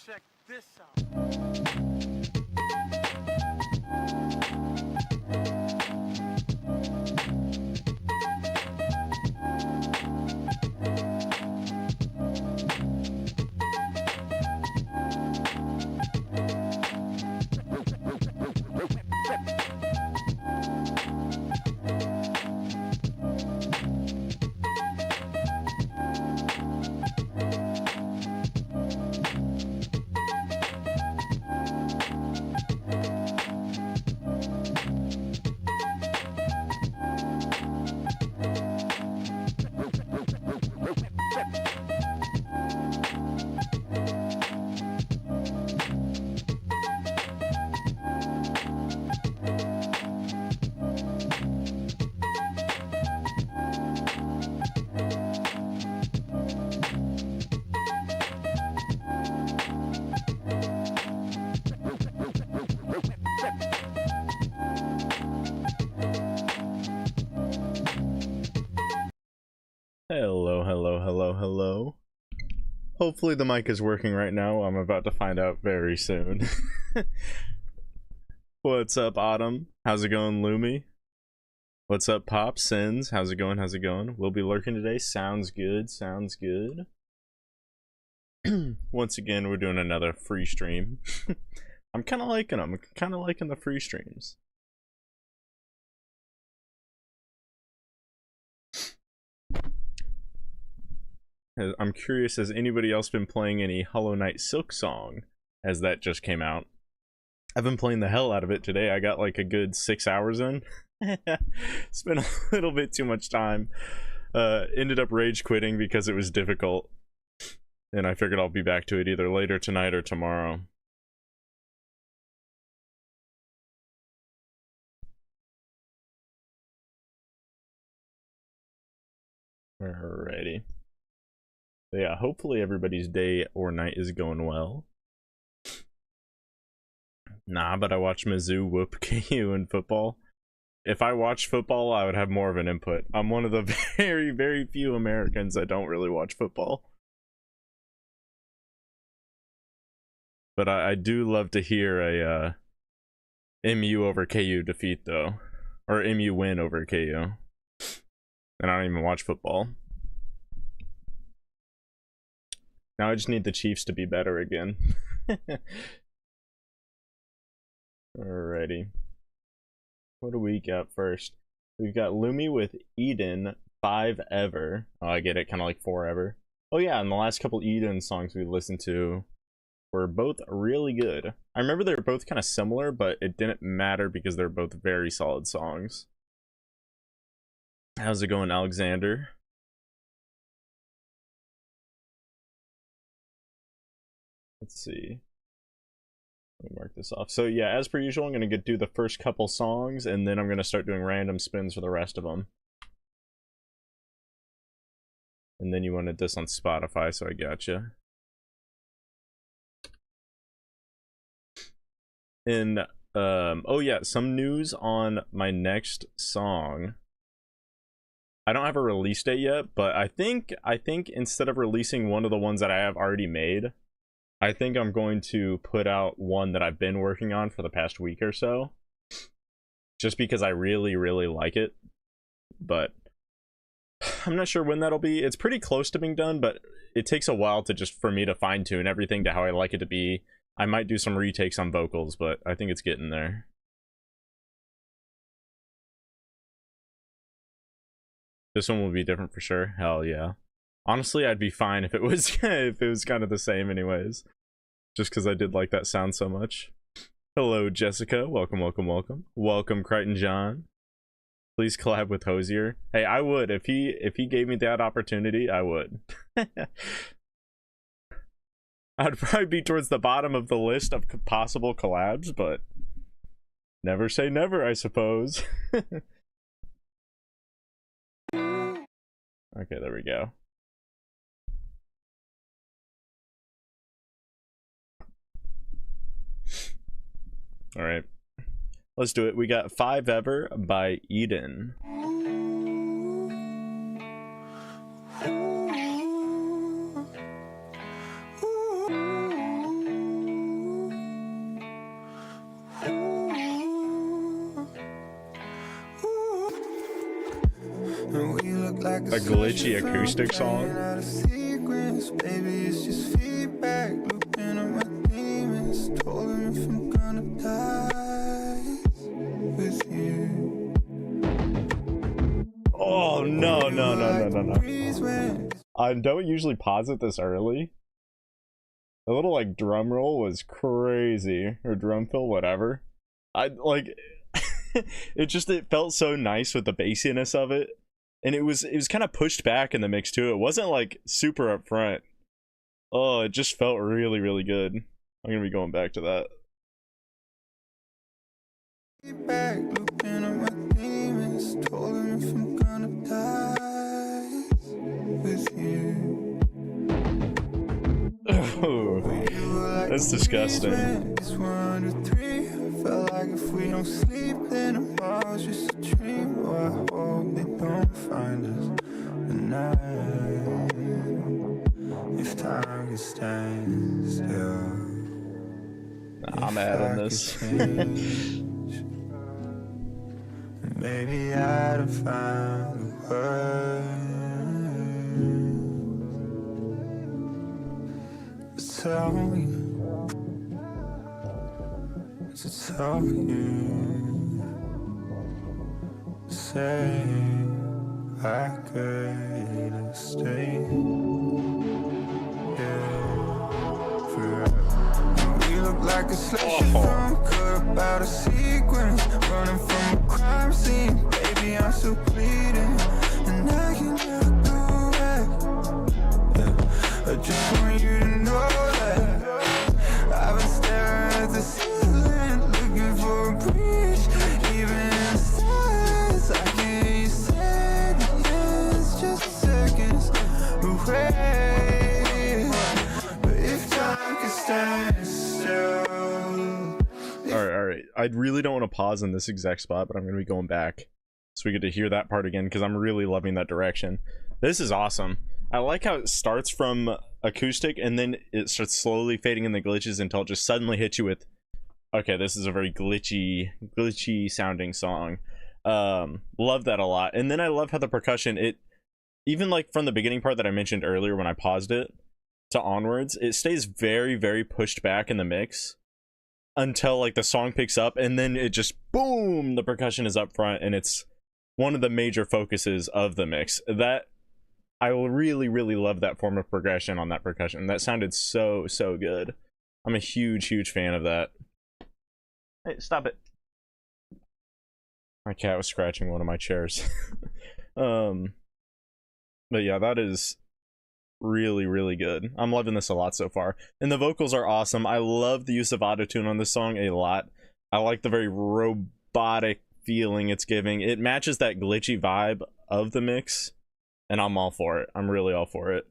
Check this out. Hello, hello, hello, hello. Hopefully the mic is working right now. I'm about to find out very soon. What's up, Autumn? How's it going, Lumi? What's up, Pop? Sins? How's it going? How's it going? We'll be lurking today. Sounds good. Sounds good. Once again, we're doing another free stream. I'm kind of liking them. I'm kind of liking the free streams. I'm curious, has anybody else been playing any Hollow Knight Silksong, as that just came out? I've been playing the hell out of it today. I got like a good 6 hours in. Spent a little bit too much time. Ended up rage quitting because it was difficult. And I figured I'll be back to it either later tonight or tomorrow. Alrighty. But yeah, hopefully everybody's day or night is going well. Nah, but I watch Mizzou whoop KU in football. If I watched football, I would have more of an input. I'm one of the very, very few Americans that don't really watch football. But I do love to hear a MU over KU defeat, though. Or MU win over KU. And I don't even watch football. Now I just need the Chiefs to be better again. Alrighty. What do we got first? We've got Lumi with Eden, 5 Ever. Oh, I get it, kind of like forever. Oh yeah, and the last couple Eden songs we listened to were both really good. I remember they were both kind of similar, but it didn't matter because they're both very solid songs. How's it going, Alexander? Let's see. Let me mark this off. So yeah, as per usual, I'm going to do the first couple songs, and then I'm going to start doing random spins for the rest of them. And then you wanted this on Spotify, so I gotcha. And, oh yeah, some news on my next song. I don't have a release date yet, but I think instead of releasing one of the ones that I have already made, I think I'm going to put out one that I've been working on for the past week or so. Just because I really, really like it. But I'm not sure when that'll be. It's pretty close to being done, but it takes a while to just for me to fine tune everything to how I like it to be. I might do some retakes on vocals, but I think it's getting there. This one will be different for sure. Hell yeah. Honestly, I'd be fine if it was if it was kind of the same anyways. Just because I did like that sound so much. Hello, Jessica. Welcome, welcome, welcome. Welcome, Crichton John. Please collab with Hosier. Hey, I would. If he gave me that opportunity, I would. I'd probably be towards the bottom of the list of possible collabs, but never say never, I suppose. Okay, there we go. All right, let's do it. We got 5 Ever by Eden. a glitchy acoustic song. Baby, it's just feedback. Looking at my demons, told him if I'm gonna die with you. Oh no. I don't usually pause it this early. The little like drum roll was crazy, or drum fill, whatever. I like it felt so nice with the bassiness of it, and it was kind of pushed back in the mix too. It wasn't like super up front. Oh, it just felt really, really good. I'm gonna be going back to that. Back, looking at my demons, told him if I'm gonna die with you. Oh, that's disgusting. It's 103. I felt like if we don't sleep, then tomorrow's just a dream. Oh, I hope they don't find us tonight. If time could stand still, I'm adding this. Maybe I'd have found the words to tell you, say I could stay forever. We look like a slasher film, cut about a sequence, running from a crime scene. Baby, I'm still bleeding, and I can never go back. I just want you to know that I've been staring at the ceiling, looking for a breach. Even in the silence, I can hear you say it's just seconds away. But if time could stand still. All right. I really don't want to pause in this exact spot, but I'm gonna be going back so we get to hear that part again, because I'm really loving that direction. This is awesome. I like how it starts from acoustic and then it starts slowly fading in the glitches until it just suddenly hits you with, okay, this is a very glitchy sounding song. Love that a lot. And then I love how the percussion, it even like from the beginning part that I mentioned earlier when I paused it to onwards, it stays very, very pushed back in the mix until like the song picks up, and then it just boom, the percussion is up front, and it's one of the major focuses of the mix. That I will really, really love that form of progression on that percussion. That sounded so good. I'm a huge fan of that. Hey, stop it. My cat was scratching one of my chairs. But yeah, that is really good. I'm loving this a lot so far, and the vocals are awesome. I love the use of autotune on this song a lot. I like the very robotic feeling it's giving. It matches that glitchy vibe of the mix, and I'm all for it. I'm really all for it.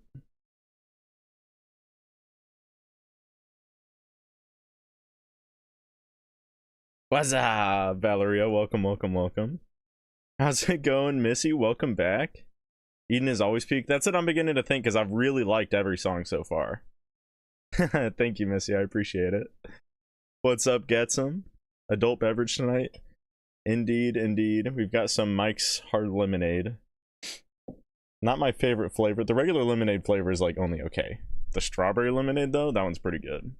What's up, Valeria? Welcome. How's it going, Missy? Welcome back. Eden is always peak. That's what I'm beginning to think, because I've really liked every song so far. Thank you, Missy. I appreciate it. What's up, Get Some? Adult beverage tonight? Indeed. We've got some Mike's Hard Lemonade. Not my favorite flavor. The regular lemonade flavor is like only okay. The strawberry lemonade, though, that one's pretty good.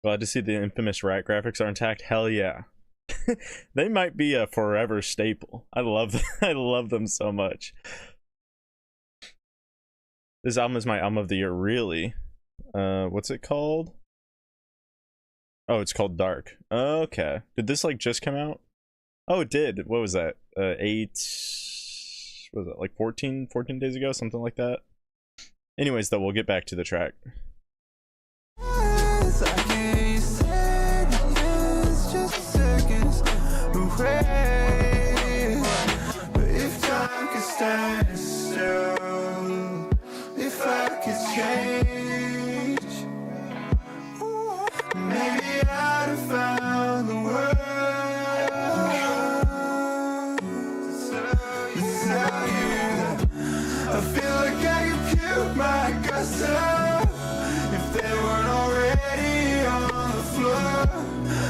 Glad to see the infamous rat graphics are intact. Hell yeah. They might be a forever staple. I love them. I love them so much. This album is my album of the year, really. What's it called? Oh, it's called Dark. Okay. Did this like just come out? Oh, it did. What was that? 8 what was it, like 14 days ago, something like that. Anyways, though, we'll get back to the track. If time could stand still, if I could change, maybe I'd have found the words to tell you that I feel like I could puke my guts out if they weren't already on the floor.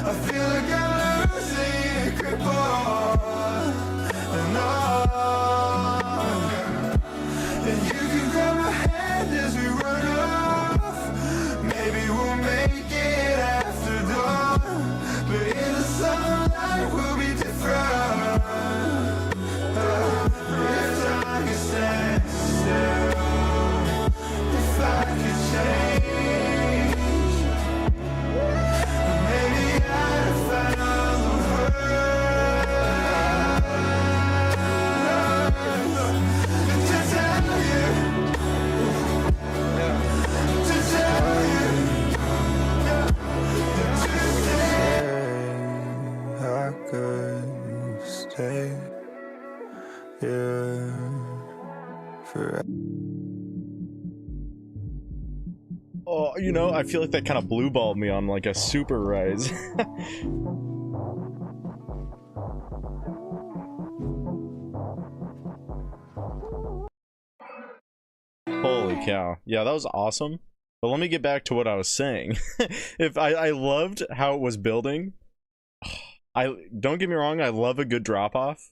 I feel like I'm losing grip on forever. Oh, you know, I feel like that kind of blue balled me on like a super rise. Holy cow. Yeah, that was awesome. But let me get back to what I was saying. If I loved how it was building. I don't get me wrong, I love a good drop off.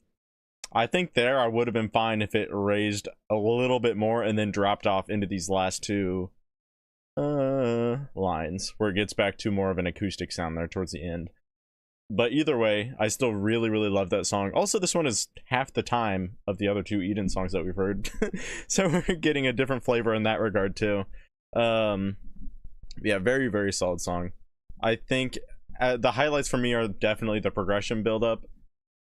I think there I would have been fine if it raised a little bit more and then dropped off into these last two lines where it gets back to more of an acoustic sound there towards the end. But either way, I still really love that song. Also, this one is half the time of the other two Eden songs that we've heard. So we're getting a different flavor in that regard too. Yeah, very solid song. I think the highlights for me are definitely the progression build-up,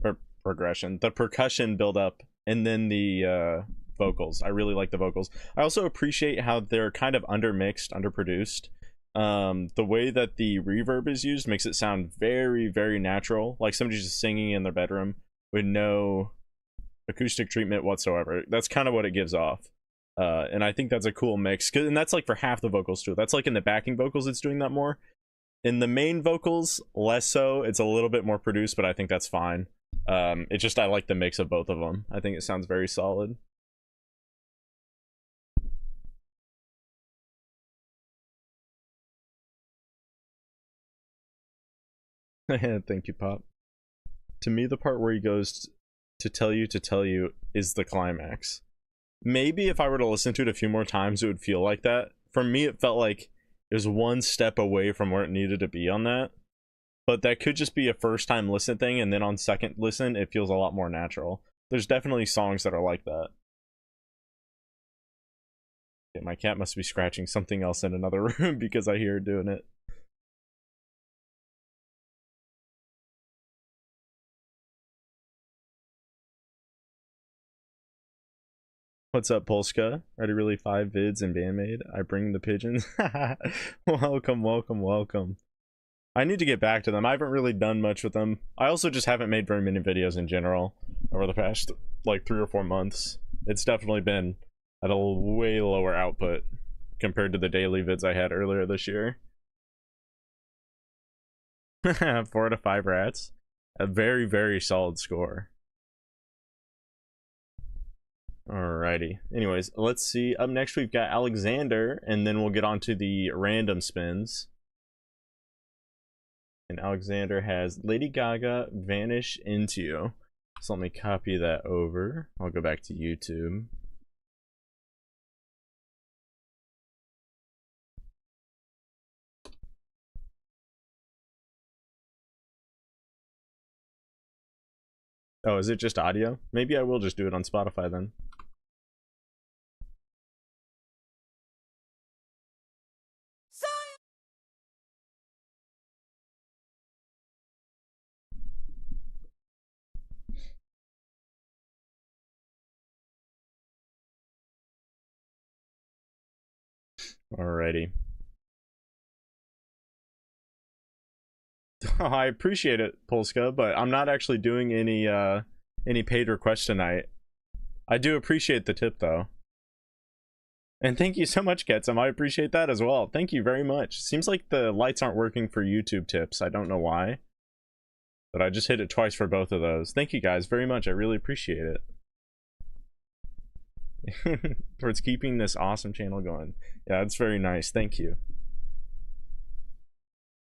or the percussion build-up, and then the vocals. I really like the vocals. I also appreciate how they're kind of undermixed, underproduced. The way that the reverb is used makes it sound very natural, like somebody's just singing in their bedroom with no acoustic treatment whatsoever. That's kind of what it gives off. And I think that's a cool mix, and that's like for half the vocals too. That's like in the backing vocals it's doing that more. In the main vocals, less so. It's a little bit more produced, but I think that's fine. It's just I like the mix of both of them. I think it sounds very solid. Thank you, Pop. To me, the part where he goes to tell you is the climax. Maybe if I were to listen to it a few more times, it would feel like that. For me, it felt like it was one step away from where it needed to be on that. But that could just be a first time listen thing, and then on second listen, it feels a lot more natural. There's definitely songs that are like that. Okay, my cat must be scratching something else in another room because I hear her doing it. What's up, Polska? Ready really 5 vids and Bandmade? I bring the pigeons. Welcome. I need to get back to them. I haven't really done much with them. I also just haven't made very many videos in general over the past like 3 or 4 months. It's definitely been at a way lower output compared to the daily vids I had earlier this year. 4 out of 5 rats. A very solid score. Alrighty. Anyways, let's see. Up next we've got Alexander, and then we'll get on to the random spins. And Alexander has Lady Gaga, Vanish Into You. So let me copy that over. I'll go back to YouTube. Oh, is it just audio? Maybe I will just do it on Spotify then. Alrighty. Oh, I appreciate it, Polska, but I'm not actually doing any paid requests tonight. I do appreciate the tip though. And thank you so much, Ketsum. I appreciate that as well. Thank you very much. Seems like the lights aren't working for YouTube tips. I don't know why. But I just hit it twice for both of those. Thank you guys very much. I really appreciate it. Towards keeping this awesome channel going. Yeah, it's very nice. Thank you.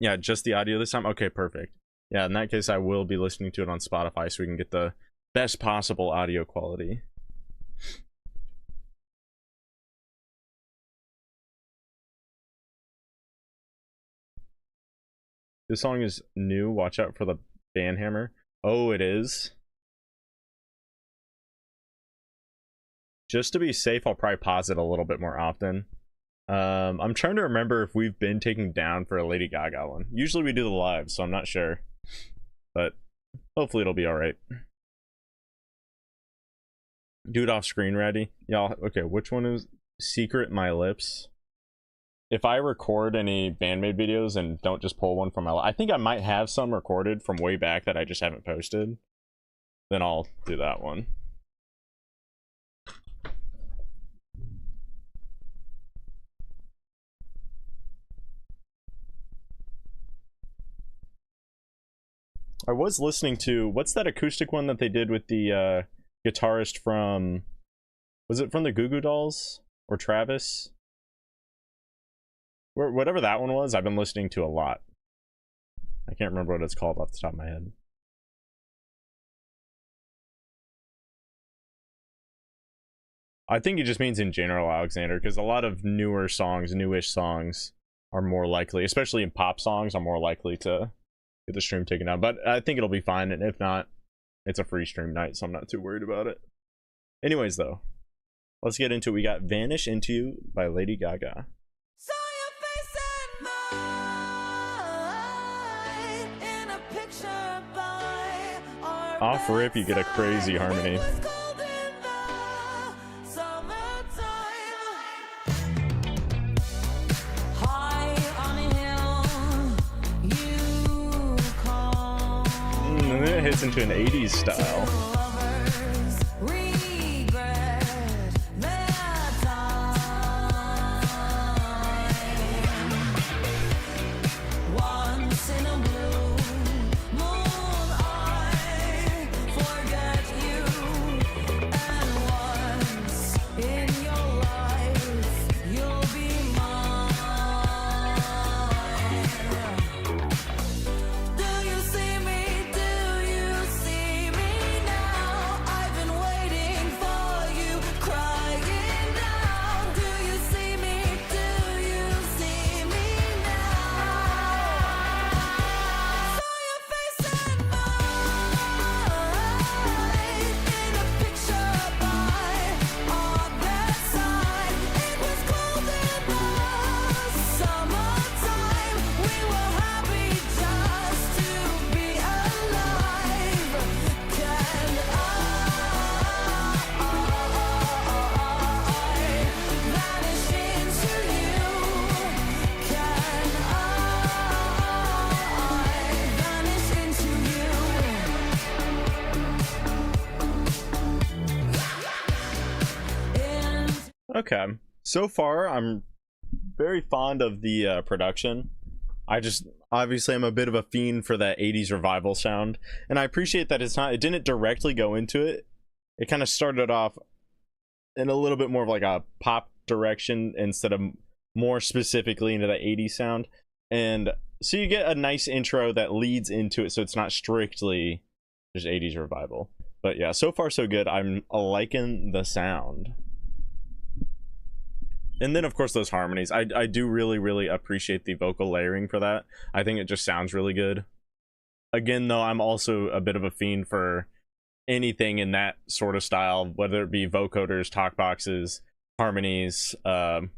Yeah, just the audio this time? Okay, perfect. Yeah, in that case, I will be listening to it on Spotify so we can get the best possible audio quality. This song is new. Watch out for the banhammer. Oh, it is. Just to be safe, I'll probably pause it a little bit more often. I'm trying to remember if we've been taken down for a Lady Gaga one. Usually we do the live, so I'm not sure. But hopefully it'll be alright. Do it off screen, ready? Y'all, okay, which one is Secret My Lips? If I record any Bandmade videos and don't just pull one from my... I think I might have some recorded from way back that I just haven't posted. Then I'll do that one. I was listening to, what's that acoustic one that they did with the guitarist from, was it from the Goo Goo Dolls or Travis? Whatever that one was, I've been listening to a lot. I can't remember what it's called off the top of my head. I think it just means in general, Alexander, because a lot of newer songs, newish songs, are more likely, especially in pop songs, are more likely to get the stream taken down. But I think it'll be fine, and if not, it's a free stream night, so I'm not too worried about it. Anyways, though, let's get into it. We got Vanish Into You by Lady Gaga. Off rip, you get a crazy harmony. And then it hits into an 80s style. Okay, so far I'm very fond of the production. I just obviously I'm a bit of a fiend for that 80s revival sound, and I appreciate that it didn't directly go into it. It kind of started off in a little bit more of like a pop direction instead of more specifically into the 80s sound, and so you get a nice intro that leads into it, so it's not strictly just 80s revival. But yeah, so far so good. I'm liking the sound. And then, of course, those harmonies. I do really appreciate the vocal layering for that. I think it just sounds really good. Again, though, I'm also a bit of a fiend for anything in that sort of style, whether it be vocoders, talk boxes, harmonies,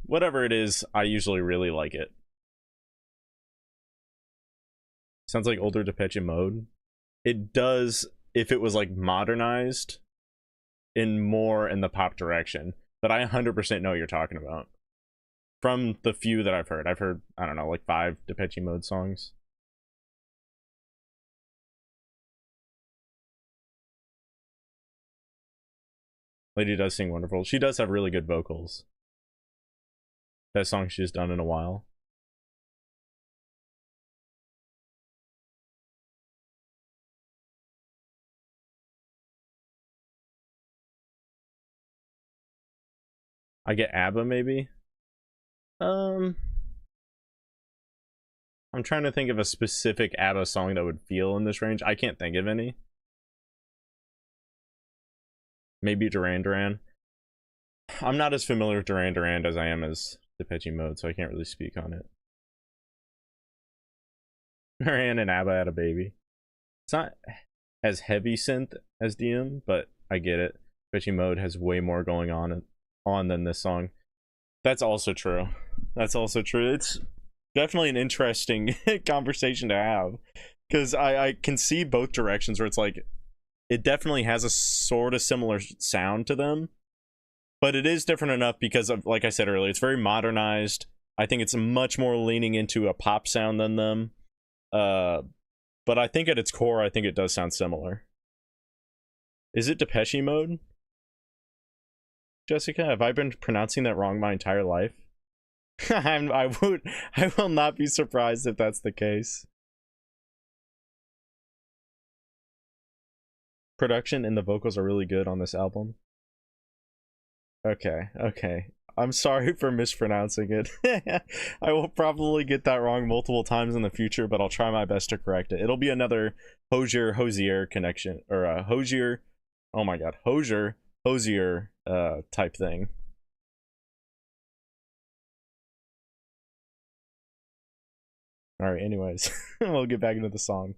whatever it is, I usually really like it. Sounds like older Depeche Mode. It does if it was like modernized in more in the pop direction. But I 100% know what you're talking about. From the few that I've heard, I don't know, like 5 Depeche Mode songs. Lady does sing wonderful. She does have really good vocals. Best song she's done in a while. I get ABBA maybe. I'm trying to think of a specific ABBA song that would feel in this range. I can't think of any. Maybe Duran Duran. I'm not as familiar with Duran Duran as I am as Depeche Mode, so I can't really speak on it. Duran and ABBA had a baby. It's not as heavy synth as DM, but I get it. Depeche Mode has way more going on than this song. That's also true. That's also true. It's definitely an interesting conversation to have, because I can see both directions where it's like it definitely has a sort of similar sound to them, but it is different enough because of, like I said earlier, it's very modernized. I think it's much more leaning into a pop sound than them, but I think at its core I think it does sound similar. Is it Depeche Mode? Jessica, have I been pronouncing that wrong my entire life? I will not be surprised if that's the case. production and the vocals are really good on this album. Okay, okay. I'm sorry for mispronouncing it. I will probably get that wrong multiple times in the future, but I'll try my best to correct it. It'll be another Hosier connection, or a Hosier, oh my god, Hosier type thing. All right, anyways, we'll get back into the song.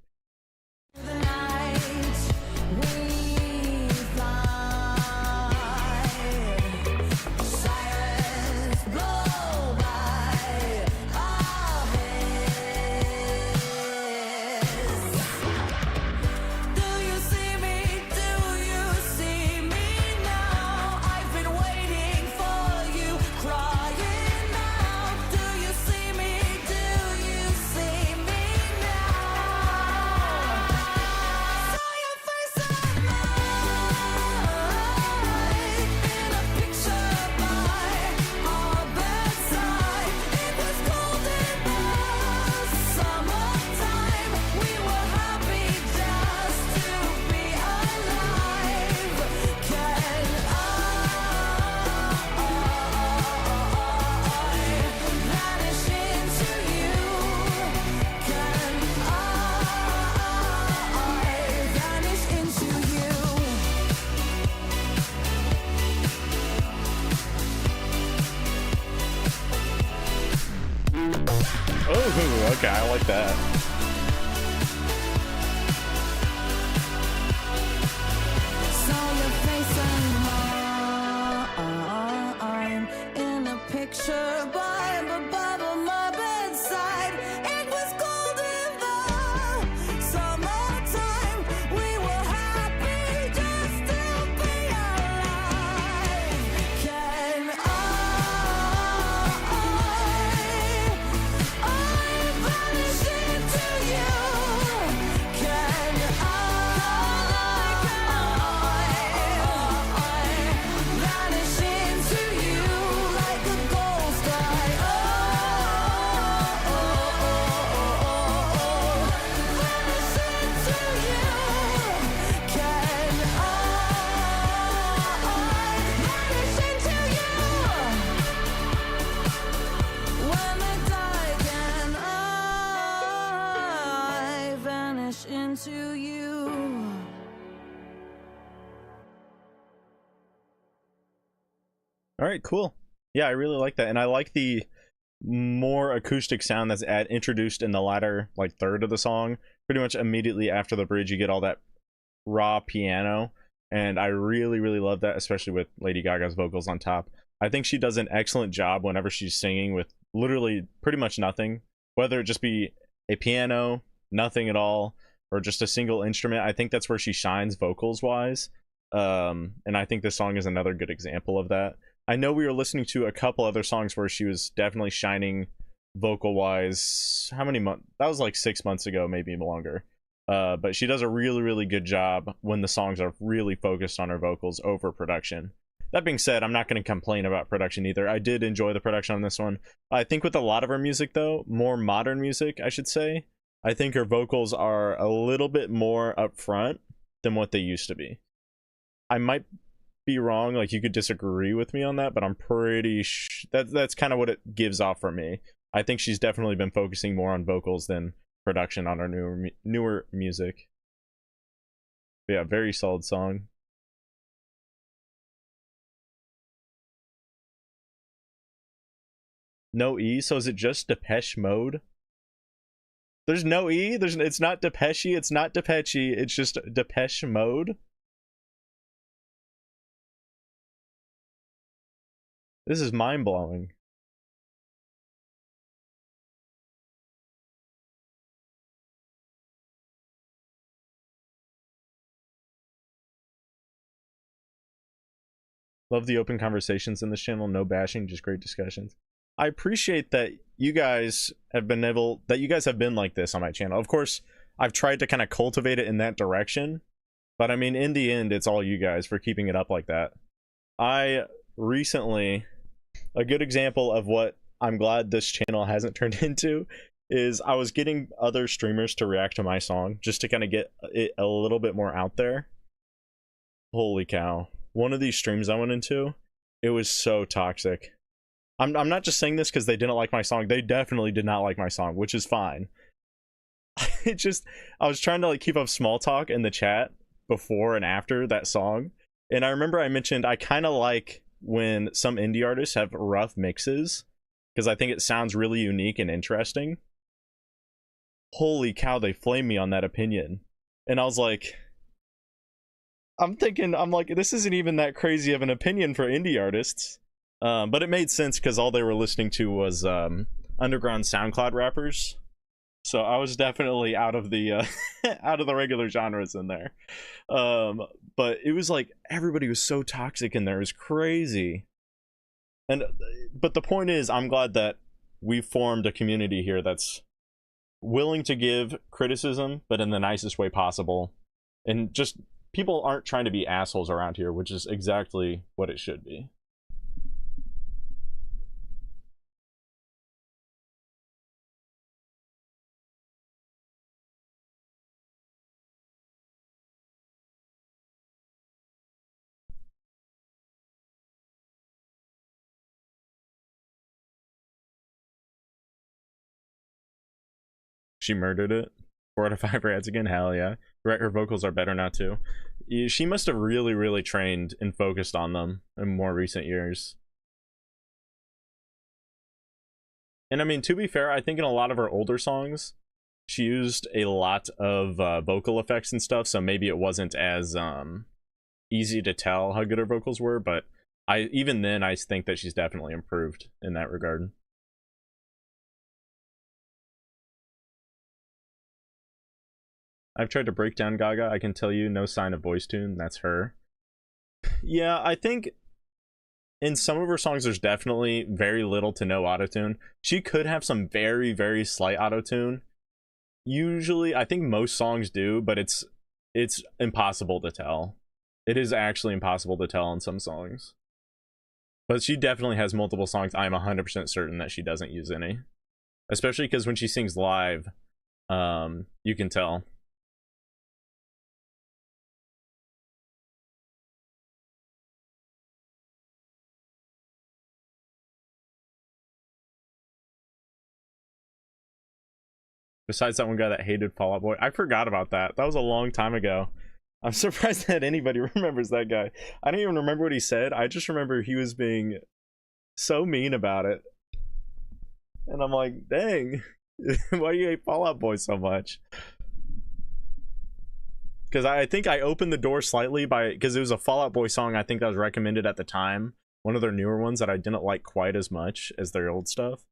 Oh, okay, I like that. Saw your face and I'm in a picture by my bedside. It was cold in the summertime. We were happy just to be alive. Can I vanish into you? Can I vanish into you like a ghost? Vanish into you. Can I vanish into you? When I die, can I vanish into you? All right, cool. Yeah, I really like that, and I like the more acoustic sound that's introduced in the latter like third of the song. Pretty much immediately after the bridge, you get all that raw piano, and I really love that, especially with Lady Gaga's vocals on top. I think she does an excellent job whenever she's singing with literally pretty much nothing, whether it just be a piano, nothing at all, or just a single instrument. I think that's where she shines vocals wise, and I think this song is another good example of that. I know we were listening to a couple other songs where she was definitely shining vocal wise. How many months? That was like 6 months ago, maybe longer. But she does a really good job when the songs are really focused on her vocals over production. That being said, I'm not going to complain about production either. I did enjoy the production on this one. I think with a lot of her music though, more modern music I should say, I think her vocals are a little bit more upfront than what they used to be. I might be wrong, like you could disagree with me on that, but I'm pretty that's kind of what it gives off for me. I think she's definitely been focusing more on vocals than production on her newer music. But yeah, very solid song. No E, so is it just Depeche Mode? There's no E? It's not Depeche, it's not Depeche, it's just Depeche Mode? This is mind-blowing. Love the open conversations in this channel, no bashing, just great discussions. I appreciate that you guys have been like this on my channel. Of course, I've tried to kind of cultivate it in that direction, but I mean, in the end, it's all you guys for keeping it up like that. I recently, a good example of what I'm glad this channel hasn't turned into is I was getting other streamers to react to my song just to kind of get it a little bit more out there. Holy cow. One of these streams I went into, it was so toxic. I'm not just saying this because they didn't like my song. They definitely did not like my song, which is fine. I was trying to like keep up small talk in the chat before and after that song. And I remember I mentioned I kind of like when some indie artists have rough mixes because I think it sounds really unique and interesting. Holy cow, they flamed me on that opinion. And I was like, I'm like, this isn't even that crazy of an opinion for indie artists. But it made sense because all they were listening to was underground SoundCloud rappers. So I was definitely out of the out of the regular genres in there. But it was like everybody was so toxic in there. It was crazy. But the point is, I'm glad that we formed a community here that's willing to give criticism, but in the nicest way possible. And just people aren't trying to be assholes around here, which is exactly what it should be. She murdered it. 4 out of 5 rats again. Hell yeah. Right, her vocals are better now too. She must have really trained and focused on them in more recent years. And I mean, to be fair, I think in a lot of her older songs, she used a lot of vocal effects and stuff, so maybe it wasn't as easy to tell how good her vocals were, but even then I think that she's definitely improved in that regard. I've tried to break down Gaga. I can tell you no sign of voice tune. That's her. Yeah, I think in some of her songs there's definitely very little to no autotune. She could have some very slight autotune. Usually, I think most songs do, but it's impossible to tell. It is actually impossible to tell in some songs. But she definitely has multiple songs I'm 100% certain that she doesn't use any. Especially because when she sings live, you can tell. Besides that one guy that hated Fall Out Boy. I forgot about that. That was a long time ago. I'm surprised that anybody remembers that guy. I don't even remember what he said. I just remember he was being so mean about it. And I'm like, dang. Why do you hate Fall Out Boy so much? Because I think I opened the door slightly because it was a Fall Out Boy song I think that was recommended at the time. One of their newer ones that I didn't like quite as much as their old stuff.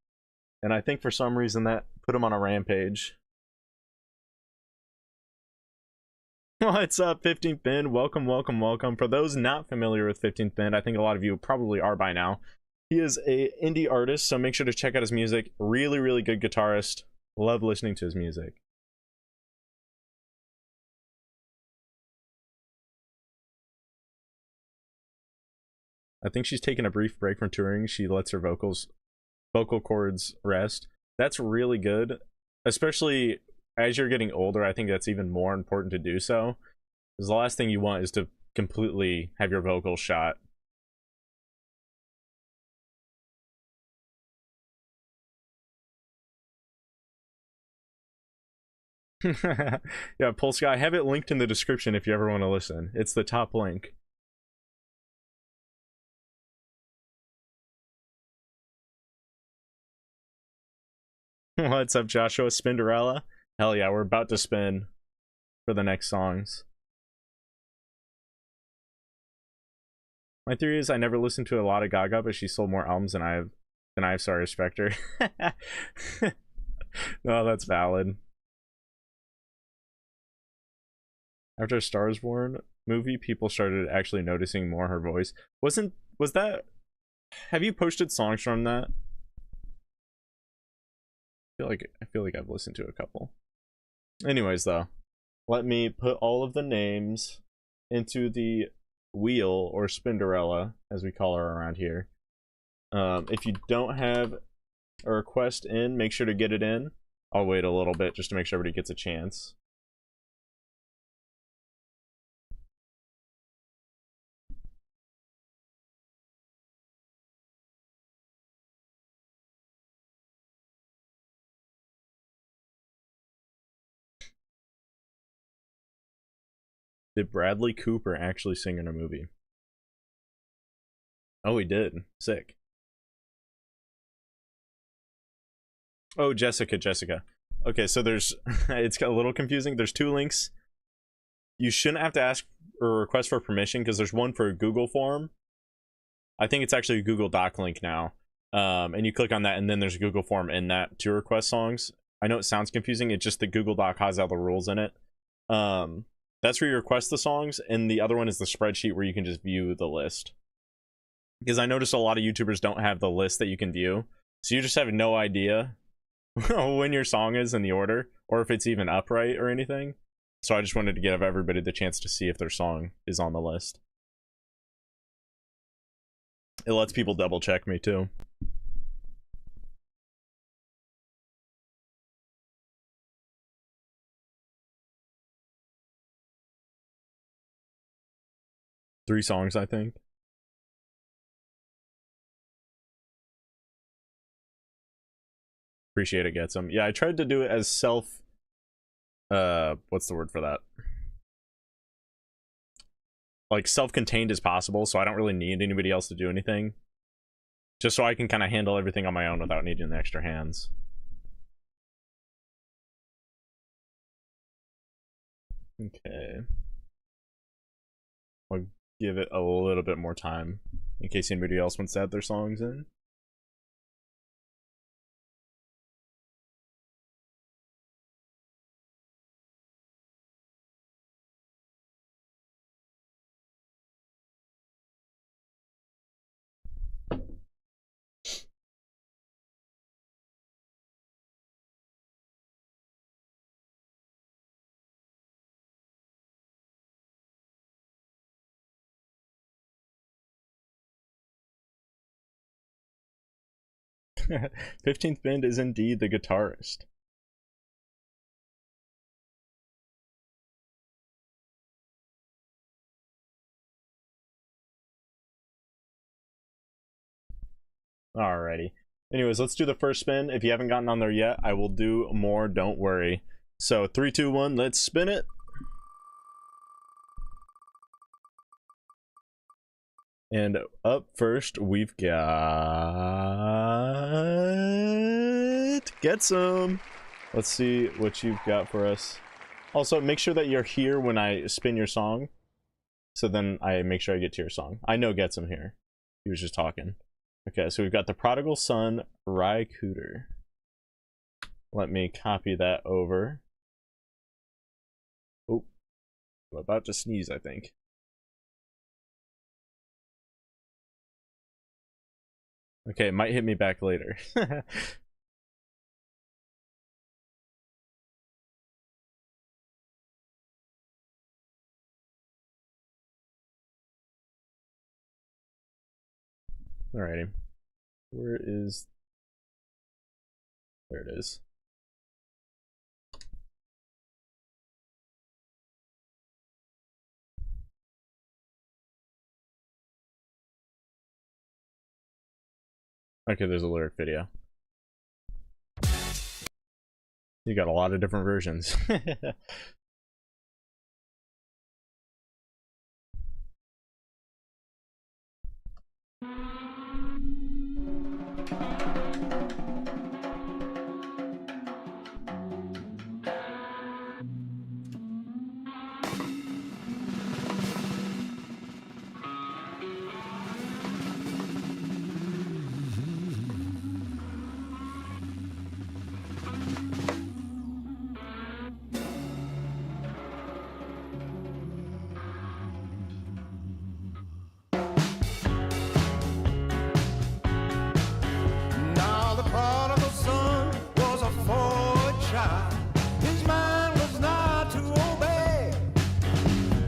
And I think for some reason that put him on a rampage. What's up, 15th Bend? Welcome. For those not familiar with 15th Bend, I think a lot of you probably are by now. He is a indie artist, so make sure to check out his music. Really good guitarist. Love listening to his music. I think she's taking a brief break from touring. She lets her vocal cords rest. That's really good, especially as you're getting older. I think that's even more important to do so, because the last thing you want is to completely have your vocals shot. Yeah, Pulse Guy, I have it linked in the description if you ever want to listen. It's the top link. What's up, Joshua? Spinderella? Hell yeah, we're about to spin for the next songs. My theory is I never listened to a lot of Gaga, but she sold more albums than I have. Sorry, respect her. No, that's valid. After Star is Born movie, people started actually noticing more her voice. Was that? Have you posted songs from that? I feel like I've listened to a couple. Anyways, though, let me put all of the names into the wheel, or Spinderella, as we call her around here. If you don't have a request in, make sure to get it in. I'll wait a little bit just to make sure everybody gets a chance. Did Bradley Cooper actually sing in a movie? Oh, he did. Sick. Oh, Jessica. Okay, so there's it's a little confusing. There's 2 links. You shouldn't have to ask or request for permission because there's one for a Google form. I think it's actually a Google Doc link now. And you click on that, and then there's a Google form in that to request songs. I know it sounds confusing. It's just the Google Doc has all the rules in it. That's where you request the songs, and the other one is the spreadsheet where you can just view the list. Because I noticed a lot of YouTubers don't have the list that you can view, so you just have no idea when your song is in the order, or if it's even upright or anything. So I just wanted to give everybody the chance to see if their song is on the list. It lets people double check me too. Three songs, I think. Appreciate it, gets them. Yeah, I tried to do it as self what's the word for that? Like self-contained as possible, so I don't really need anybody else to do anything. Just so I can kind of handle everything on my own without needing the extra hands. Okay. I'll give it a little bit more time in case anybody else wants to add their songs in. "15th Bend is indeed the guitarist." Alrighty. Anyways, let's do the first spin. If you haven't gotten on there yet, I will do more, don't worry. So 3, 2, 1, let's spin it. And up first, we've got Get Some. Let's see what you've got for us. Also, make sure that you're here when I spin your song, so then I make sure I get to your song. I know Get Some here. He was just talking. Okay, so we've got The Prodigal Son, Ry Cooder. Let me copy that over. Oh, I'm about to sneeze, I think. Okay, it might hit me back later. Alrighty. Where is... There it is. Okay, there's a lyric video. You got a lot of different versions. Now the prodigal son was a forward child. His mind was not to obey.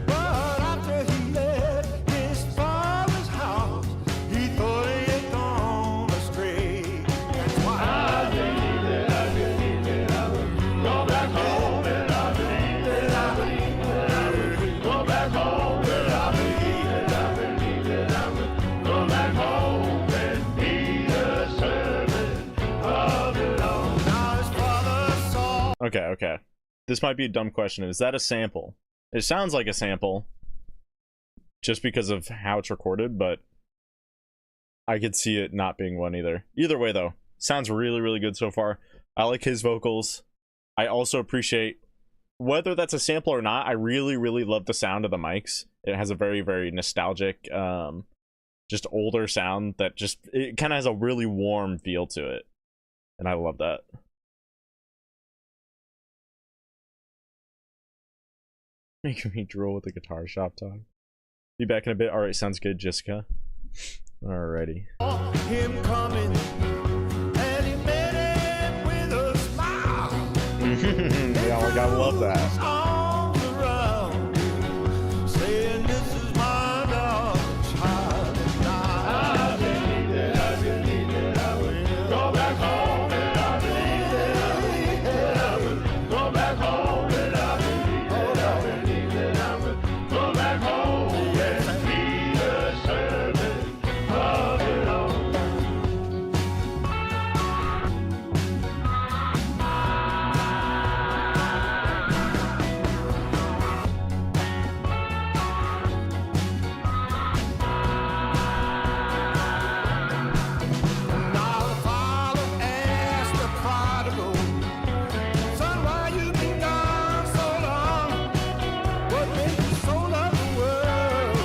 But after he left his father's house, he thought he had gone astray. That's why I believe that I believe that I will go back home. And I believe that I believe that I will go back home. And I believe that I believe that I will go back home and be the servant of the Lord. Now his father saw. Okay. This might be a dumb question. Is that a sample? It sounds like a sample just because of how it's recorded, but I could see it not being one either. Either way, though, sounds really, really good so far. I like his vocals. I also appreciate, whether that's a sample or not, I really, really love the sound of the mics. It has a very, very nostalgic, just older sound that just, it kind of has a really warm feel to it. And I love that. Making me drool with the guitar shop talk. Be back in a bit. Alright, sounds good, Jessica. Alrighty. Him coming, and he made it with a smile. Yeah, I gotta love that. Arms around, saying this is my darling child. I believe that, I believe that I will go back home, and I believe that I will go back home, and I believe that I believe that I will go back home and be the servant of it all. Now the father asked the prodigal, son, why you been gone so long? What made you sold out the world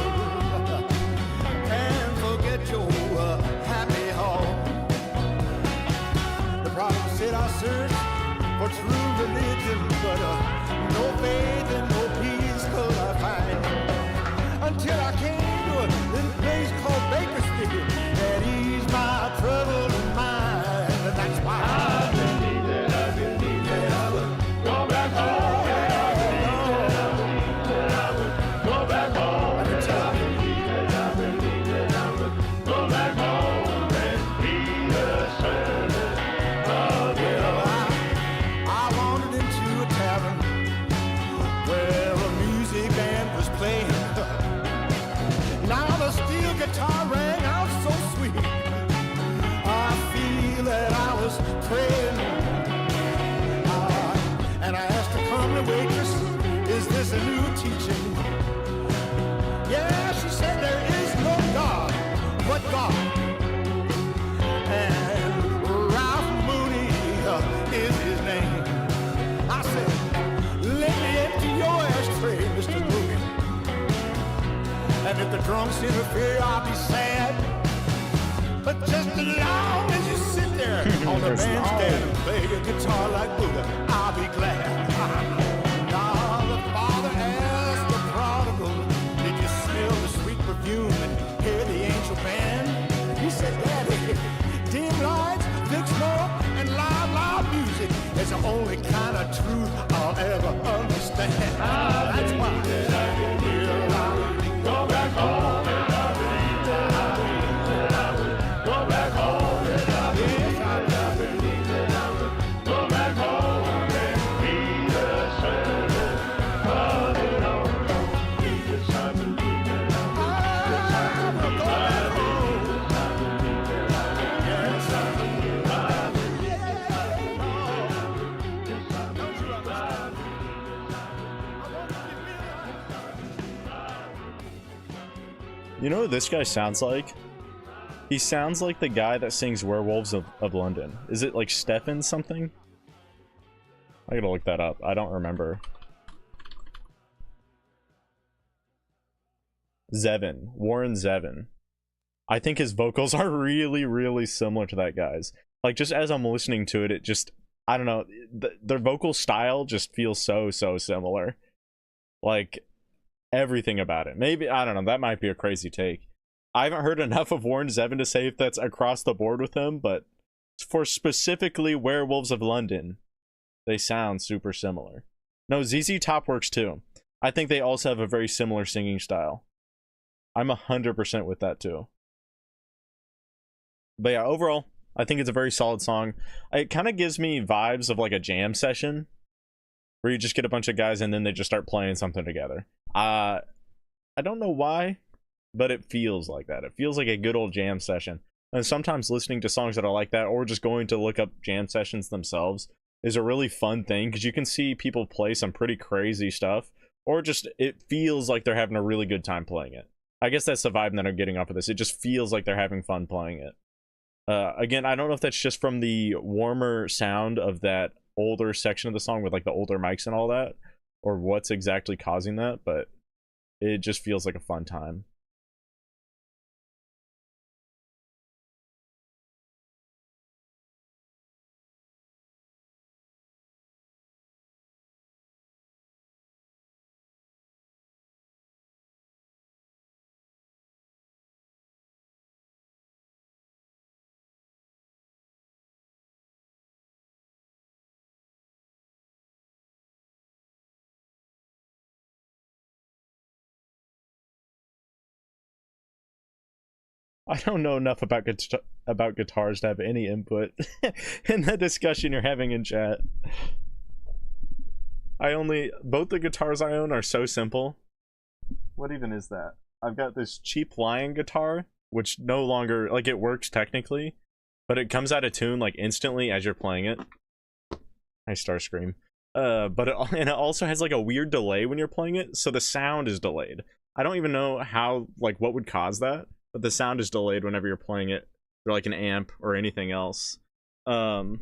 and forget your happy home? The prodigal said, I searched for true religion, but no faith and no peace could I find. Until I came to a little place called Bakersfield that eased my troubled mind. And that's why I believe that I will go back home. And I believe that I will go back home. And I believe that I will go back home and be the servant of it all. I wandered into a tavern where a music band was playing. Now the steel guitar rang out so sweet. I feel that I was praying. And I asked the comely waitress, is this a new teaching? Yeah, she said there is no God but God. And Ralph Mooney is his name. I said, let me empty your ashtray, Mr. Mooney. And if the drums interfere, I'll be sad. But just as long as you sit there on the bandstand and play your guitar like Buddha, I'll be glad. Now the father asked the prodigal, did you smell the sweet perfume and hear the angel band? He said, Daddy, dim lights, big smoke, and loud, loud music is the only kind of truth I'll ever understand. That's why I go back home, and I believe that I will go back home, and I believe that I will go back home and be the servant of it all. Yes, I believe that I will go back home. Yes, I believe that I will. Don't you understand? You know what this guy sounds like? He sounds like the guy that sings Werewolves of London. Is it like Stefan something? I gotta look that up. I don't remember. Zevon. Warren Zevon. I think his vocals are really, really similar to that guy's. Like, just as I'm listening to it, it just, I don't know, their vocal style just feels so similar. Like, everything about it. Maybe, I don't know, that might be a crazy take. I haven't heard enough of Warren Zevon to say if that's across the board with him, but for specifically Werewolves of London, they sound super similar. No, ZZ Top works too. I think they also have a very similar singing style. I'm 100% with that too. But yeah, overall, I think it's a very solid song. It kind of gives me vibes of like a jam session, where you just get a bunch of guys and then they just start playing something together. I don't know why, but it feels like that. It feels like a good old jam session. And sometimes listening to songs that are like that, or just going to look up jam sessions themselves, is a really fun thing, because you can see people play some pretty crazy stuff or just it feels like they're having a really good time playing it. I guess that's the vibe that I'm getting off of this. It just feels like they're having fun playing it. Again, I don't know if that's just from the warmer sound of that older section of the song with like the older mics and all that, or what's exactly causing that, but it just feels like a fun time. I don't know enough about guitars to have any input in the discussion you're having in chat. Both the guitars I own are so simple. What even is that? I've got this cheap Lion guitar, which no longer, like, it works technically, but it comes out of tune like instantly as you're playing it. Nice Starscream. But it also has like a weird delay when you're playing it, so the sound is delayed. I don't even know how, like, what would cause that, but the sound is delayed whenever you're playing it through like an amp or anything else. But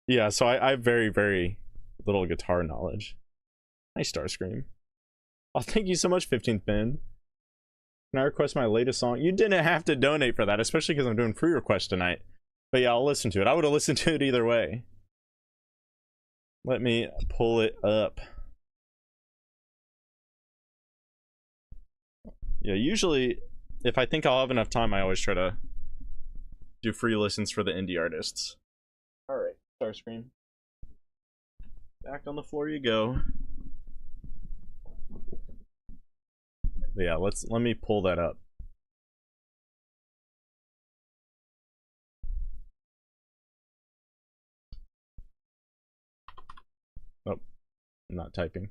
yeah, so I have very, very little guitar knowledge. Nice Starscream. Oh, thank you so much, 15th Bend. Can I request my latest song? You didn't have to donate for that, especially because I'm doing free requests tonight. But yeah, I'll listen to it. I would have listened to it either way. Let me pull it up. Yeah, usually, if I think I'll have enough time, I always try to do free listens for the indie artists. Alright, Starscream. Back on the floor you go. But yeah, let me pull that up. Oh, I'm not typing.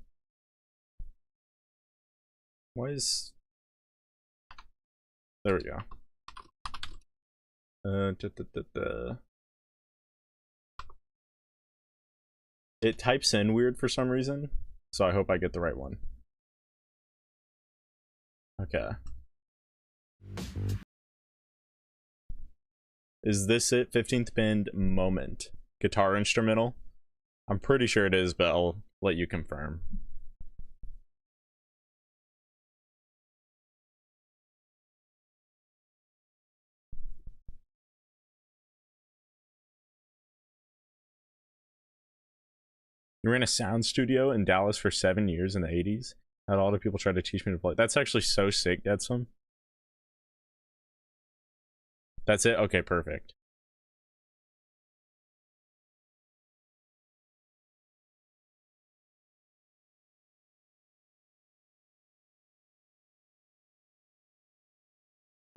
Why is... There we go. It types in weird for some reason, so I hope I get the right one. Okay. Is this it? 15th Bend Moment. Guitar instrumental? I'm pretty sure it is, but I'll let you confirm. You were in a sound studio in Dallas for 7 years in the 80s. Had a lot of people try to teach me to play. That's actually so sick, Dedsum. That's it? Okay, perfect.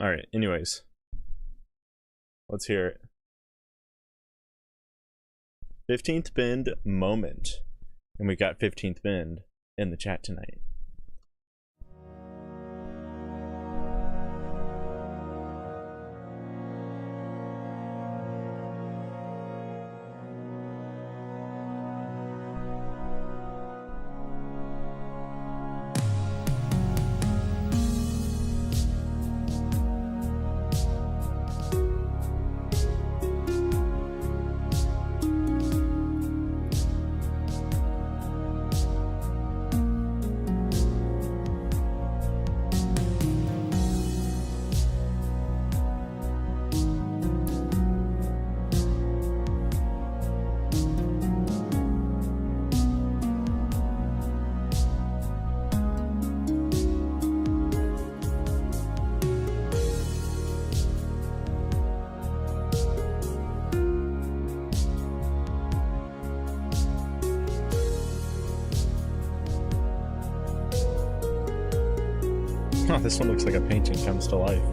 Alright, anyways. Let's hear it. 15th Bend Moment. And we got 15th Bend in the chat tonight. Oh, this one looks like a painting comes to life.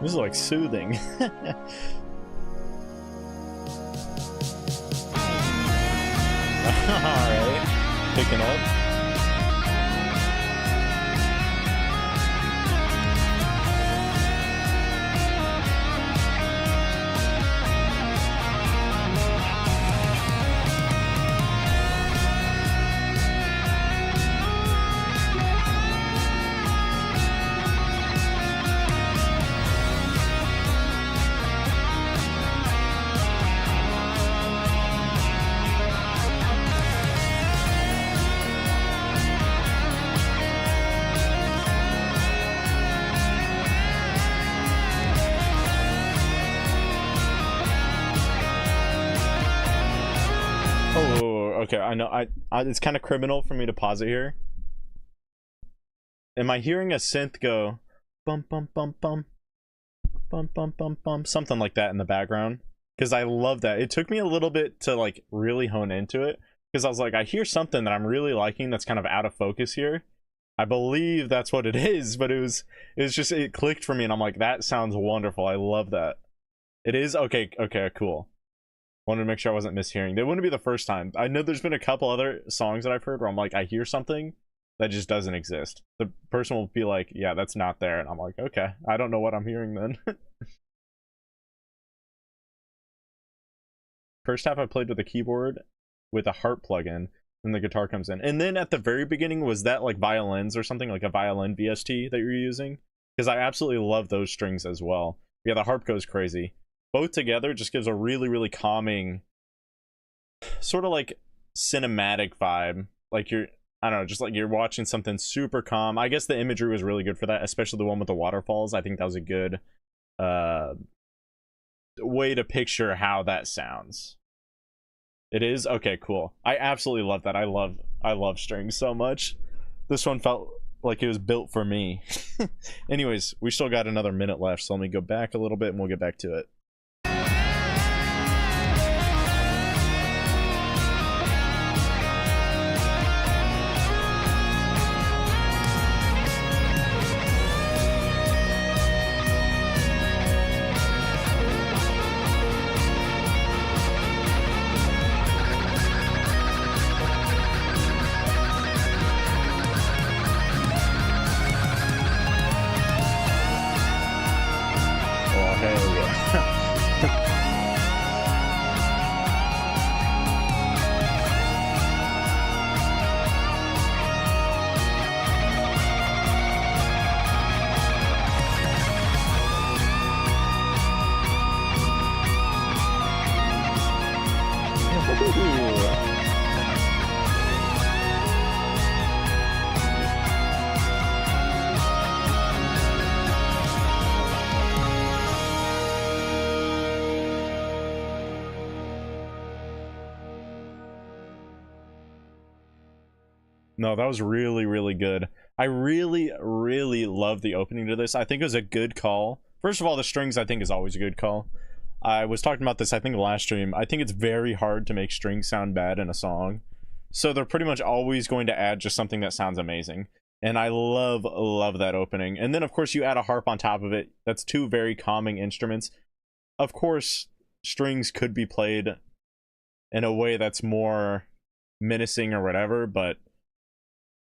This is like soothing. Alright, picking up. Okay, I know. I it's kind of criminal for me to pause it here. Am I hearing a synth go bum bum bum bum bum bum bum bum, something like that in the background? Because I love that. It took me a little bit to like really hone into it, because I was like, I hear something that I'm really liking that's kind of out of focus here. I believe that's what it is, but it clicked for me, and I'm like, that sounds wonderful. I love that. It is okay. Cool. Wanted to make sure I wasn't mishearing. That wouldn't be the first time. I know there's been a couple other songs that I've heard where I'm like, I hear something that just doesn't exist. The person will be like, yeah, that's not there. And I'm like, okay, I don't know what I'm hearing then. First half I played with a keyboard with a harp plugin, and the guitar comes in. And then at the very beginning, was that like violins or something, like a violin VST that you're using? Because I absolutely love those strings as well. Yeah, the harp goes crazy. Both together just gives a really, really calming, sort of like cinematic vibe. Like you're, I don't know, just like you're watching something super calm. I guess the imagery was really good for that, especially the one with the waterfalls. I think that was a good way to picture how that sounds. It is? Okay, cool. I absolutely love that. I love strings so much. This one felt like it was built for me. Anyways, we still got another minute left, so let me go back a little bit and we'll get back to it. No, that was really, really good. I really, really love the opening to this. I think it was a good call. First of all, the strings I think is always a good call. I was talking about this, I think, last stream. I think it's very hard to make strings sound bad in a song. So they're pretty much always going to add just something that sounds amazing. And I love that opening. And then, of course, you add a harp on top of it. That's two very calming instruments. Of course, strings could be played in a way that's more menacing or whatever, but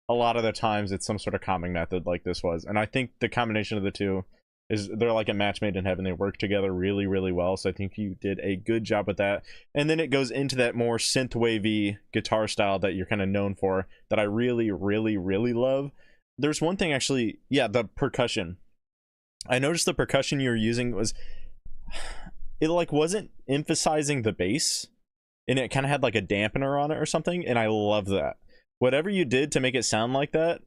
a lot of the times it's some sort of calming method like this was. And I think the combination of the two is, they're like a match made in heaven. They work together really, really well. So I think you did a good job with that. And then it goes into that more synth wavy guitar style that you're kind of known for, that I really, really, really love. There's one thing actually, yeah, the percussion. I noticed the percussion you were using was, it like wasn't emphasizing the bass, and it kind of had like a dampener on it or something, and I love that. Whatever you did to make it sound like that,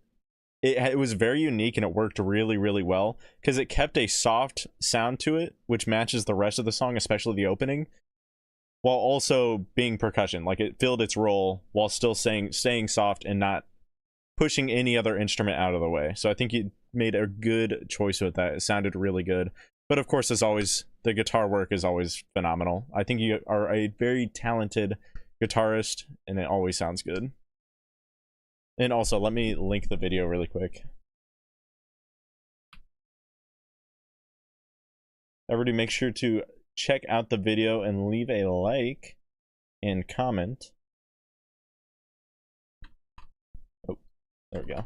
it was very unique, and it worked really, really well, because it kept a soft sound to it, which matches the rest of the song, especially the opening, while also being percussion. Like, it filled its role while still staying soft and not pushing any other instrument out of the way. So I think you made a good choice with that. It sounded really good. But of course, as always, the guitar work is always phenomenal. I think you are a very talented guitarist, and it always sounds good. And also, let me link the video really quick. Everybody make sure to check out the video and leave a like and comment. Oh, there we go.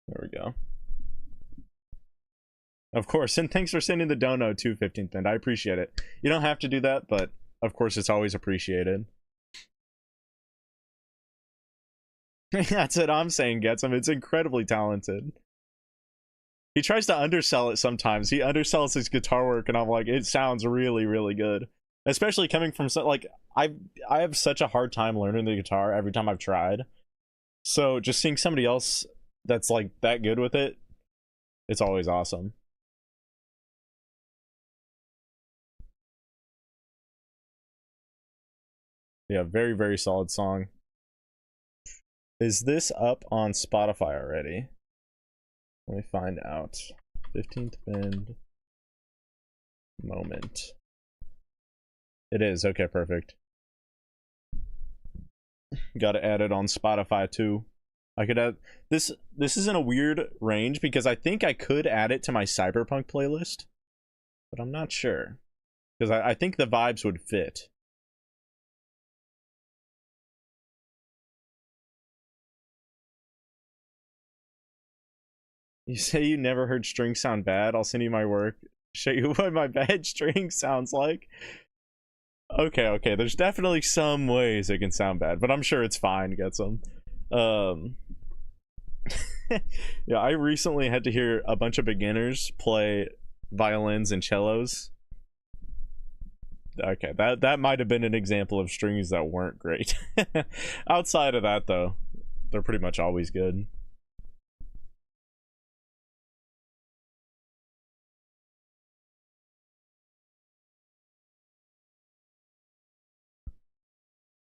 There we go. Of course, and thanks for sending the dono to 15th End. I appreciate it. You don't have to do that, but of course it's always appreciated. That's what I'm saying, Gets him. It's incredibly talented. He tries to undersell it sometimes. He undersells his guitar work, and I'm like, it sounds really, really good. Especially coming from like I have such a hard time learning the guitar every time I've tried. So just seeing somebody else that's like that good with it, it's always awesome. Yeah, very, very solid song. Is this up on Spotify already? Let me find out. 15th Bend Moment. It is. Okay, perfect. Got to add it on Spotify too. I could add this. This is in a weird range because I think I could add it to my Cyberpunk playlist, but I'm not sure because I think the vibes would fit. You say you never heard strings sound bad? I'll send you my work. Show you what my bad string sounds like. Okay, okay. There's definitely some ways it can sound bad, but I'm sure it's fine. Get some. Yeah, I recently had to hear a bunch of beginners play violins and cellos. Okay, that might have been an example of strings that weren't great. Outside of that, though, they're pretty much always good.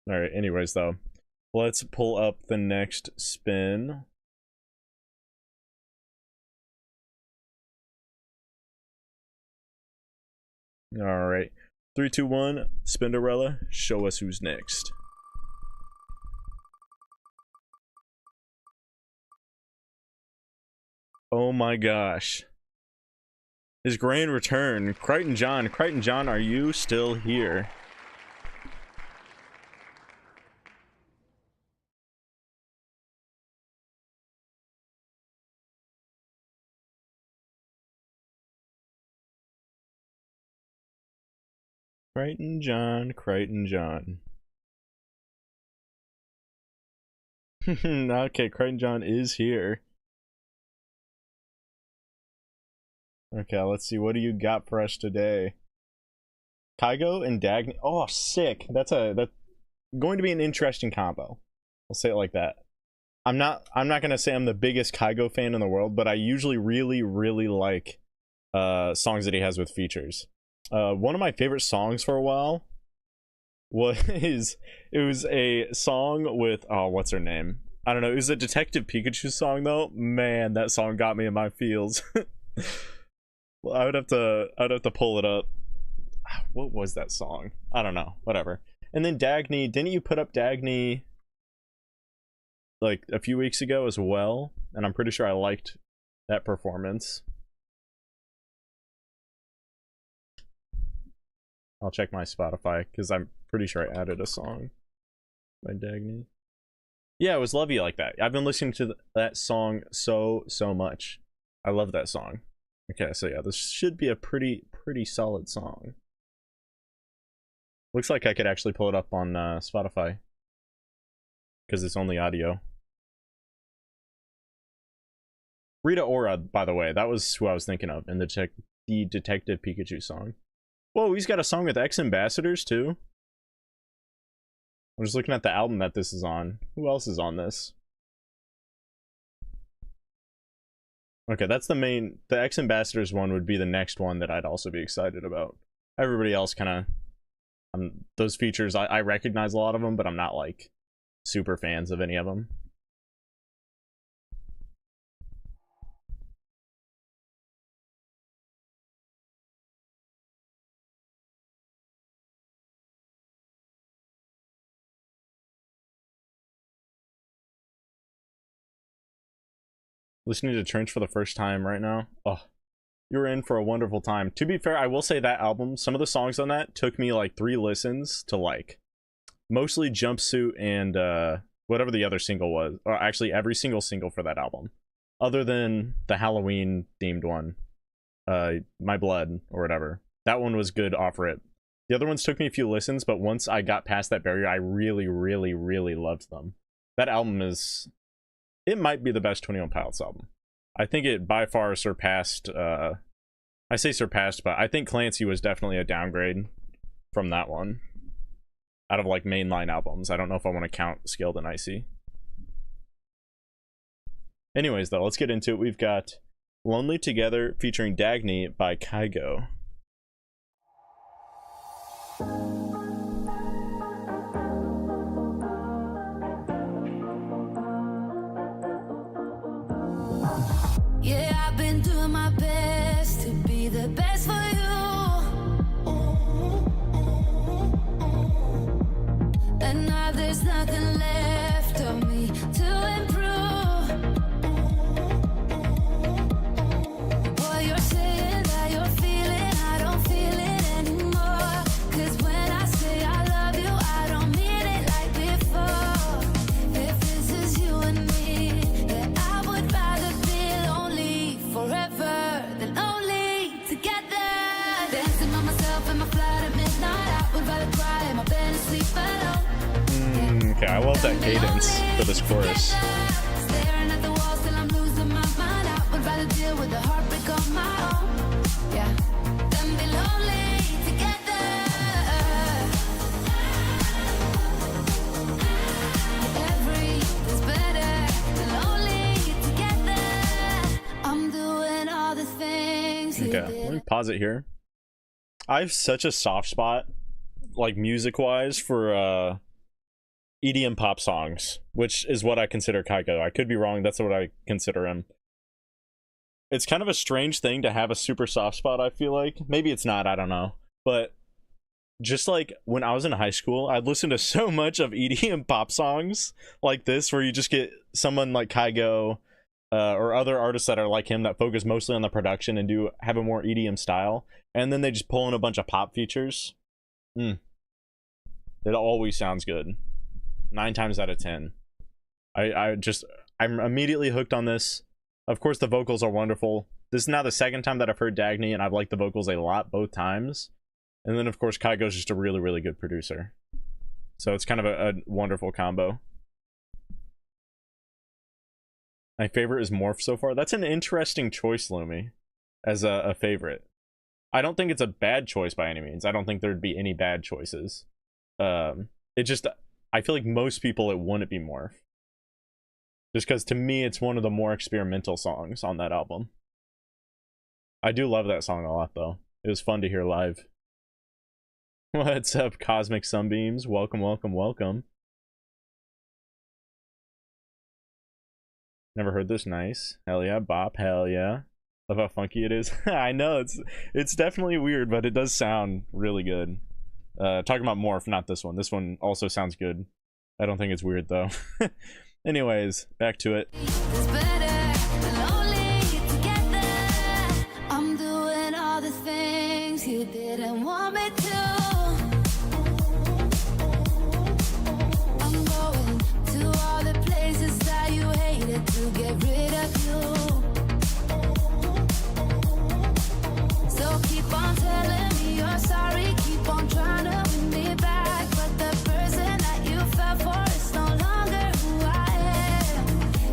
All right, anyways, though, let's pull up the next spin. All right, 3, 2, 1, Spinderella, show us who's next. Oh my gosh. His grand return. Crichton John, are you still here? Crichton John. Okay, Crichton John is here. Okay, let's see. What do you got for us today? Kygo and Dagny. Oh, sick. That's going to be an interesting combo. I'll say it like that. I'm not gonna say I'm the biggest Kygo fan in the world, but I usually really like songs that he has with features. One of my favorite songs for a while was a song with, oh, what's her name? I don't know. It was a Detective Pikachu song though. Man, that song got me in my feels. Well, I would have to pull it up. What was that song? I don't know. Whatever. And then Dagny, didn't you put up Dagny like a few weeks ago as well? And I'm pretty sure I liked that performance. I'll check my Spotify because I'm pretty sure I added a song by Dagny. Yeah, it was Love You Like That. I've been listening to that song so much. I love that song. Okay, so yeah, this should be a pretty solid song. Looks like I could actually pull it up on Spotify because it's only audio. Rita Ora, by the way, that was who I was thinking of in the Detective Pikachu song. Whoa, he's got a song with X Ambassadors too. I'm just looking at the album that this is on. Who else is on this? Okay, that's the main. The X Ambassadors one would be the next one that I'd also be excited about. Everybody else kind of, those features, I recognize a lot of them, but I'm not like super fans of any of them. listening to Trench for the first time right now. Oh, you're in for a wonderful time. To be fair, I will say that album, some of the songs on that took me like 3 listens to like. Mostly Jumpsuit and whatever the other single was. Or actually every single single for that album. Other than the Halloween themed one. My Blood or whatever. That one was good off rip. The other ones took me a few listens, but once I got past that barrier, I really, really, really loved them. That album is... It might be the best 21 Pilots album. I think it by far surpassed... I say surpassed, but I think Clancy was definitely a downgrade from that one. Out of like mainline albums. I don't know if I want to count Skilled and Icy. Anyways though, let's get into it. We've got Lonely Together featuring Dagny by Kygo. Yeah, I've been doing my best to be the best for you. And now there's nothing left of me to improve. Well, you're saying that you're feeling, I don't feel it anymore. 'Cause when I say I love you, I don't mean it like before. If this is you and me, then I would rather be lonely forever than lonely together. Dancing by myself in my flight at midnight, I would rather cry in my bed and sleep alone. Okay, I love that cadence for this chorus. Staring at the walls till I'm losing my mind. I would rather deal with the heartbreak on my own. Yeah, than be lonely together. Everything's better than lonely together. I'm doing all the things you Okay, did. let me pause it here. I have such a soft spot, like music-wise, for EDM pop songs, which is what I consider Kygo. I could be wrong, that's what I consider him. It's kind of a strange thing to have a super soft spot, I feel like. Maybe it's not, I don't know. But just like when I was in high school, I'd listen to so much of EDM pop songs like this, where you just get someone like Kygo or other artists that are like him that focus mostly on the production and have a more EDM style, and then they just pull in a bunch of pop features. It always sounds good. 9 times out of 10. I'm immediately hooked on this. Of course, the vocals are wonderful. This is now the second time that I've heard Dagny, and I've liked the vocals a lot both times. And then, of course, Kygo's just a really, really good producer. So it's kind of a wonderful combo. My favorite is Morph so far. That's an interesting choice, Lumi, as a favorite. I don't think it's a bad choice by any means. I don't think there'd be any bad choices. It just... I feel like most people it wouldn't be Morph. Just because to me it's one of the more experimental songs on that album. I do love that song a lot though. It was fun to hear live. What's up, Cosmic Sunbeams? Welcome, welcome, welcome. Never heard this. Nice. Hell yeah, bop, hell yeah. Love how funky it is. I know, it's definitely weird, but it does sound really good. Talking about Morph, not this one. This one also sounds good. I don't think it's weird though. Anyways, back to it. It's better than lonely together. I'm doing all the things you didn't want me to. I'm going to all the places that you hated to get rid of you. So keep on telling me you're sorry. Keep on trying to win me back. But the person that you fell for is no longer who I am.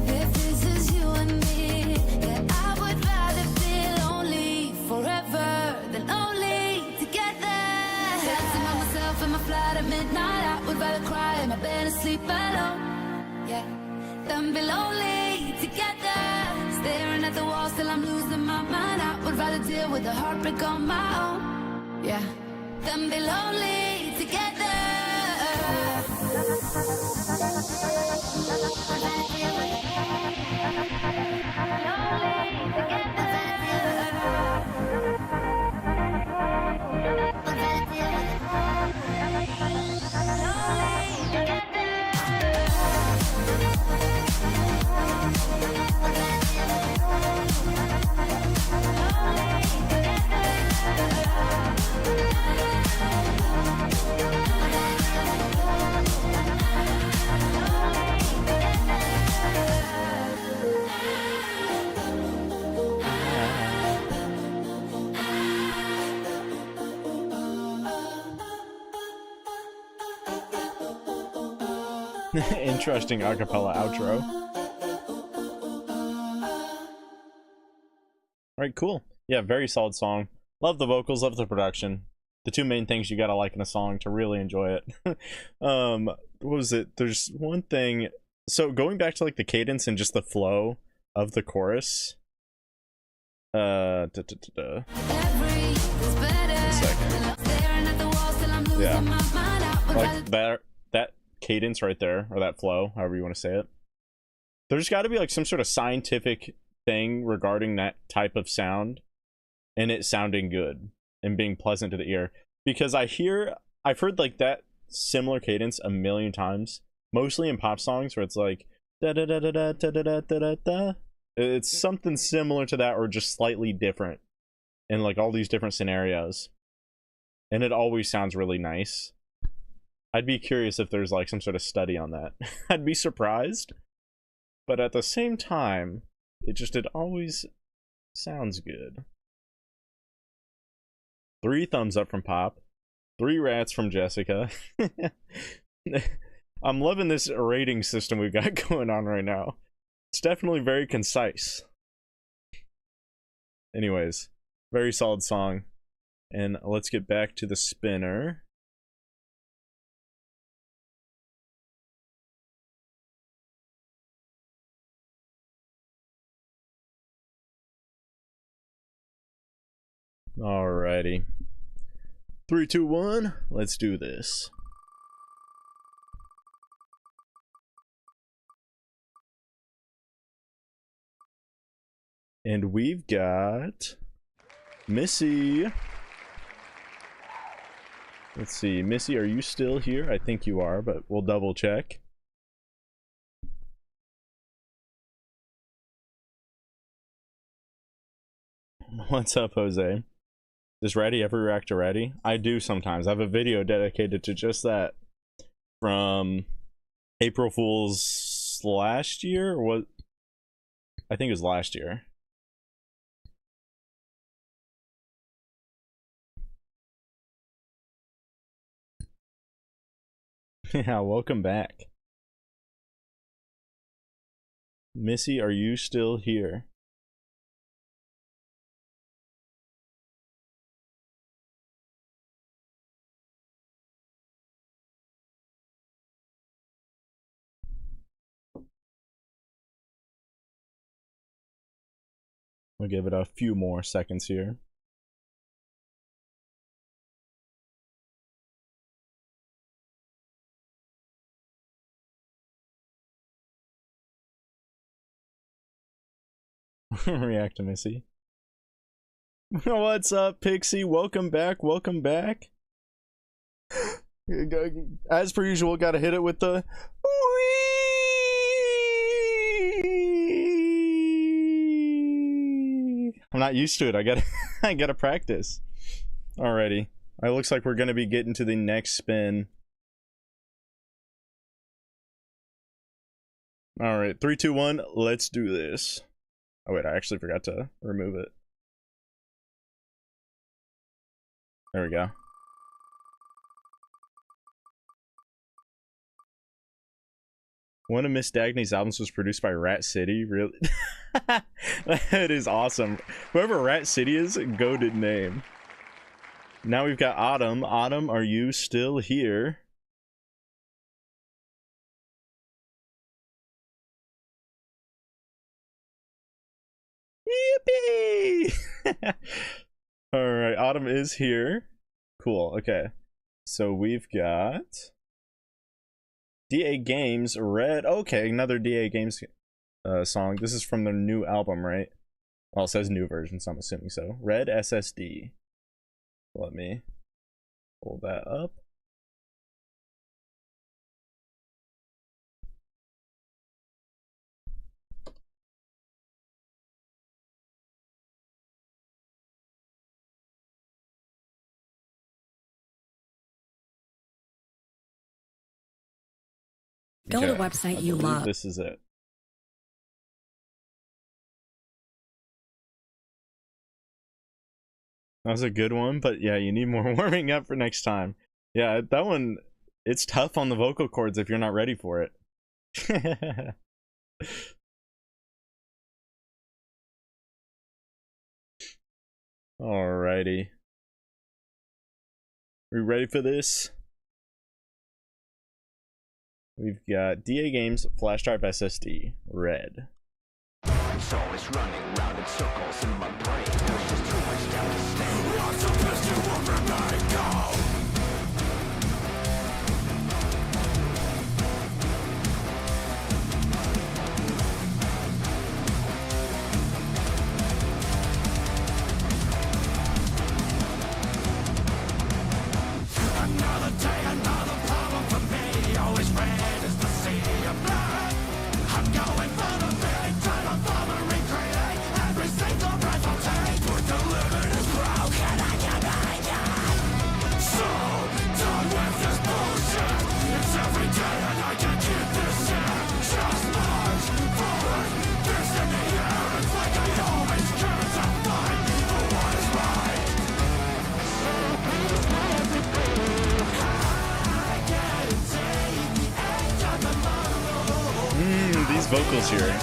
If this is you and me, then I would rather be lonely forever than lonely together. Dancing by myself in my flight at midnight. I would rather cry in my bed and sleep alone. Yeah, than be lonely together. Staring at the walls till I'm losing my mind. I would rather deal with the heartbreak on my own. Yeah, than be lonely together. Interesting acapella outro. Alright, cool. Yeah, very solid song. Love the vocals, love the production. The two main things you gotta like in a song to really enjoy it. What was it? There's one thing. So going back to like the cadence and just the flow of the chorus. One second. Yeah. Like that cadence right there, or that flow, however you want to say it. There's got to be like some sort of scientific thing regarding that type of sound and it sounding good and being pleasant to the ear, because I've heard like that similar cadence a million times, mostly in pop songs where it's like da da da da da da da da da da. It's something similar to that or just slightly different in like all these different scenarios, and it always sounds really nice. I'd be curious if there's like some sort of study on that. I'd be surprised, but at the same time it always sounds good. 3 thumbs up from Pop, 3 rats from Jessica. I'm loving this rating system we've got going on right now. It's definitely very concise. Anyways, very solid song. And let's get back to the spinner. Alrighty. 3, 2, 1, let's do this. And we've got Missy. Let's see, Missy, are you still here? I think you are, but we'll double check. What's up, Jose? Does Ratty ever react to Ratty? I do sometimes. I have a video dedicated to just that from April Fool's last year, or what? I think it was last year. Yeah, welcome back. Missy, are you still here? We'll give it a few more seconds here. React to Missy. What's up, Pixie? Welcome back. Welcome back. As per usual, gotta hit it with the I'm not used to it. I gotta practice. Alrighty. It looks like we're gonna be getting to the next spin. Alright, 3, 2, 1, let's do this. Oh wait, I actually forgot to remove it. There we go. One of Miss Dagny's albums was produced by Rat City. Really? That is awesome. Whoever Rat City is, goated name. Now we've got Autumn. Autumn, are you still here? Yippee! Alright, Autumn is here. Cool, okay. So we've got DA Games, Red. Okay, another DA Games song. This is from their new album, right? Well, it says new version, so I'm assuming so. Red SSD. Let me pull that up. Go to the website you love. This is it. That was a good one, but yeah, you need more warming up for next time. Yeah, that one, it's tough on the vocal cords if you're not ready for it. Alrighty. We ready for this? We've got DA Games Flash Drive SSD, red. It's always running round in circles in my brain. There's just too much down to stay. What's the best you ever made? Go! Another day, another problem for me. Always red as the sea of blood. I'm going for the big time. I'm following, recreate every single breath I'll take. But the limit is broken. I can't hide it. So done with this bullshit. It's every day and I can't keep this in. Just march forward. Fist in the air. It's like I always care to fight for what is right. These vocals here.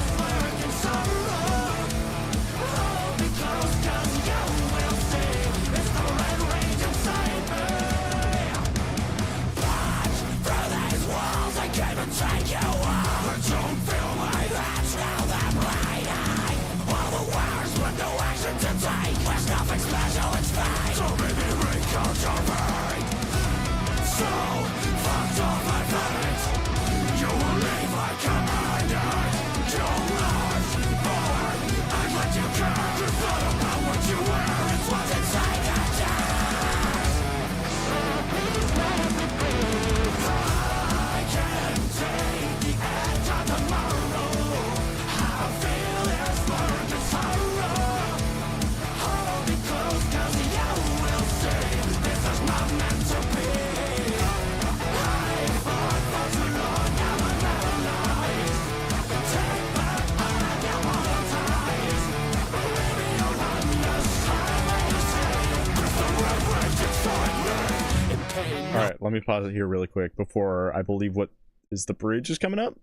Alright, let me pause it here really quick before I believe what is the bridge is coming up.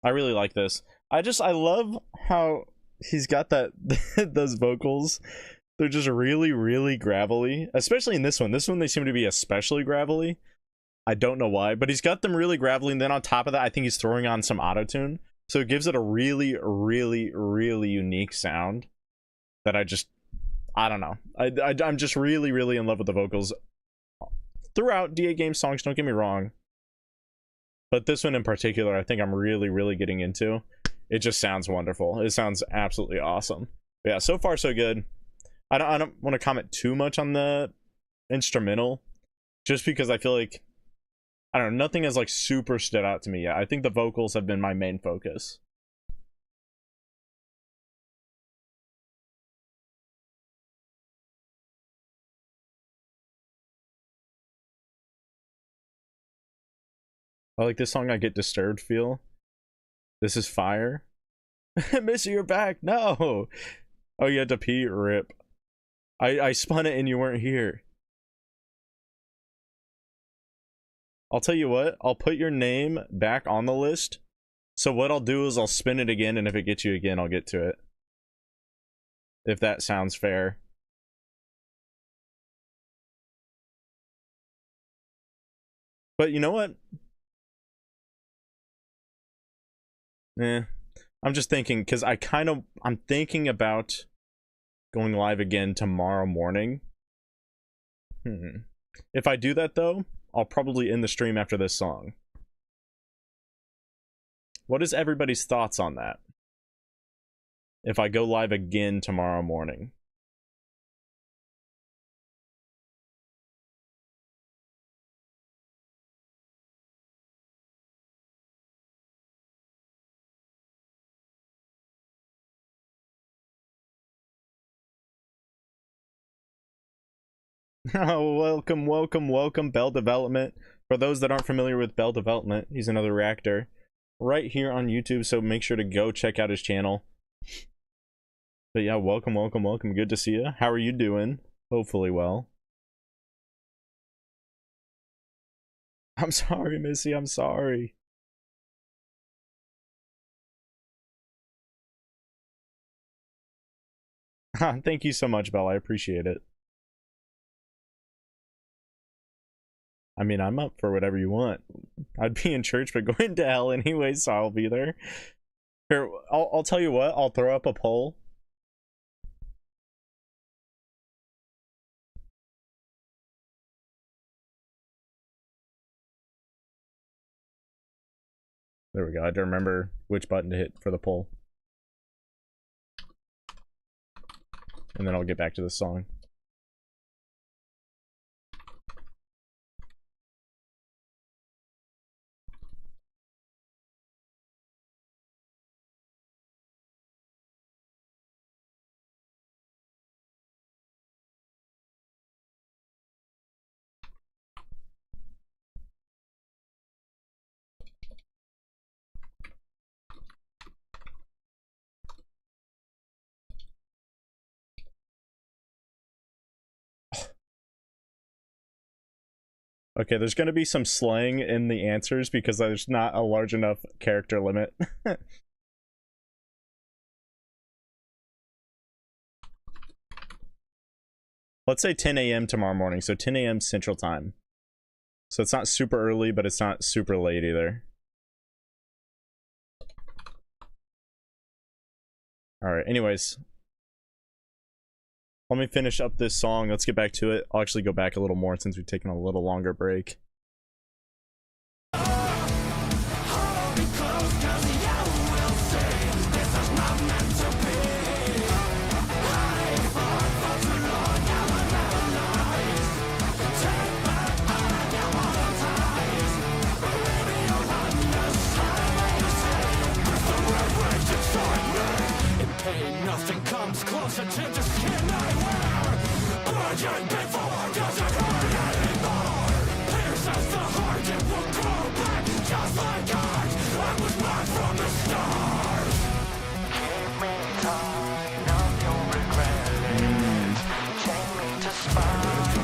I really like this. I love how he's got that those vocals. They're just really, really gravelly. Especially in this one. This one they seem to be especially gravelly. I don't know why, but he's got them really gravelly, and then on top of that I think he's throwing on some auto-tune. So it gives it a really, really, really unique sound that I don't know. I'm just really, really in love with the vocals throughout DA Games songs, don't get me wrong. But this one in particular, I think I'm really, really getting into. It just sounds wonderful. It sounds absolutely awesome. But yeah, so far so good. I don't want to comment too much on the instrumental, just because I feel like, I don't know, nothing has like super stood out to me yet. I think the vocals have been my main focus. I like this song, I Get Disturbed feel. This is fire. Missy, you're back. No. Oh, you had to pee? Rip. I spun it and you weren't here. I'll tell you what, I'll put your name back on the list. So what I'll do is I'll spin it again, and if it gets you again, I'll get to it. If that sounds fair. But you know what? I'm just thinking, because I'm thinking about going live again tomorrow morning. If I do that though, I'll probably end the stream after this song. What is everybody's thoughts on that? If I go live again tomorrow morning. Oh, welcome, Bell Development. For those that aren't familiar with Bell Development, he's another reactor right here on YouTube, so make sure to go check out his channel. But yeah, welcome. Good to see you. How are you doing? Hopefully well. I'm sorry, Missy. I'm sorry. Thank you so much, Belle. I appreciate it. I mean, I'm up for whatever you want. I'd be in church, but going to hell anyway, so I'll be there. Here, I'll tell you what. I'll throw up a poll. There we go. I don't remember which button to hit for the poll. And then I'll get back to the song. Okay, there's going to be some slang in the answers because there's not a large enough character limit. Let's say 10 a.m. tomorrow morning, so 10 a.m. Central Time. So it's not super early, but it's not super late either. Alright, anyways. Let me finish up this song. Let's get back to it. I'll actually go back a little more since we've taken a little longer break. Nothing comes closer to the skin I wear. Burning before doesn't hurt anymore. Pierces the heart, it will grow back just like art. I was born from the start. Keep me tied of your regret. Chain me to spine.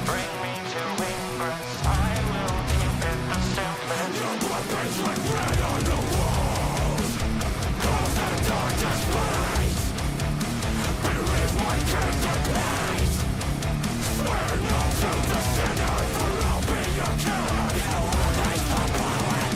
Bring me to ingress. I will keep it the simplest. Your blood burns like red on the walls. Cause the darkest place. Believe my kingdom place. Swear no to the sinner, for I'll be your killer. You will raise the power and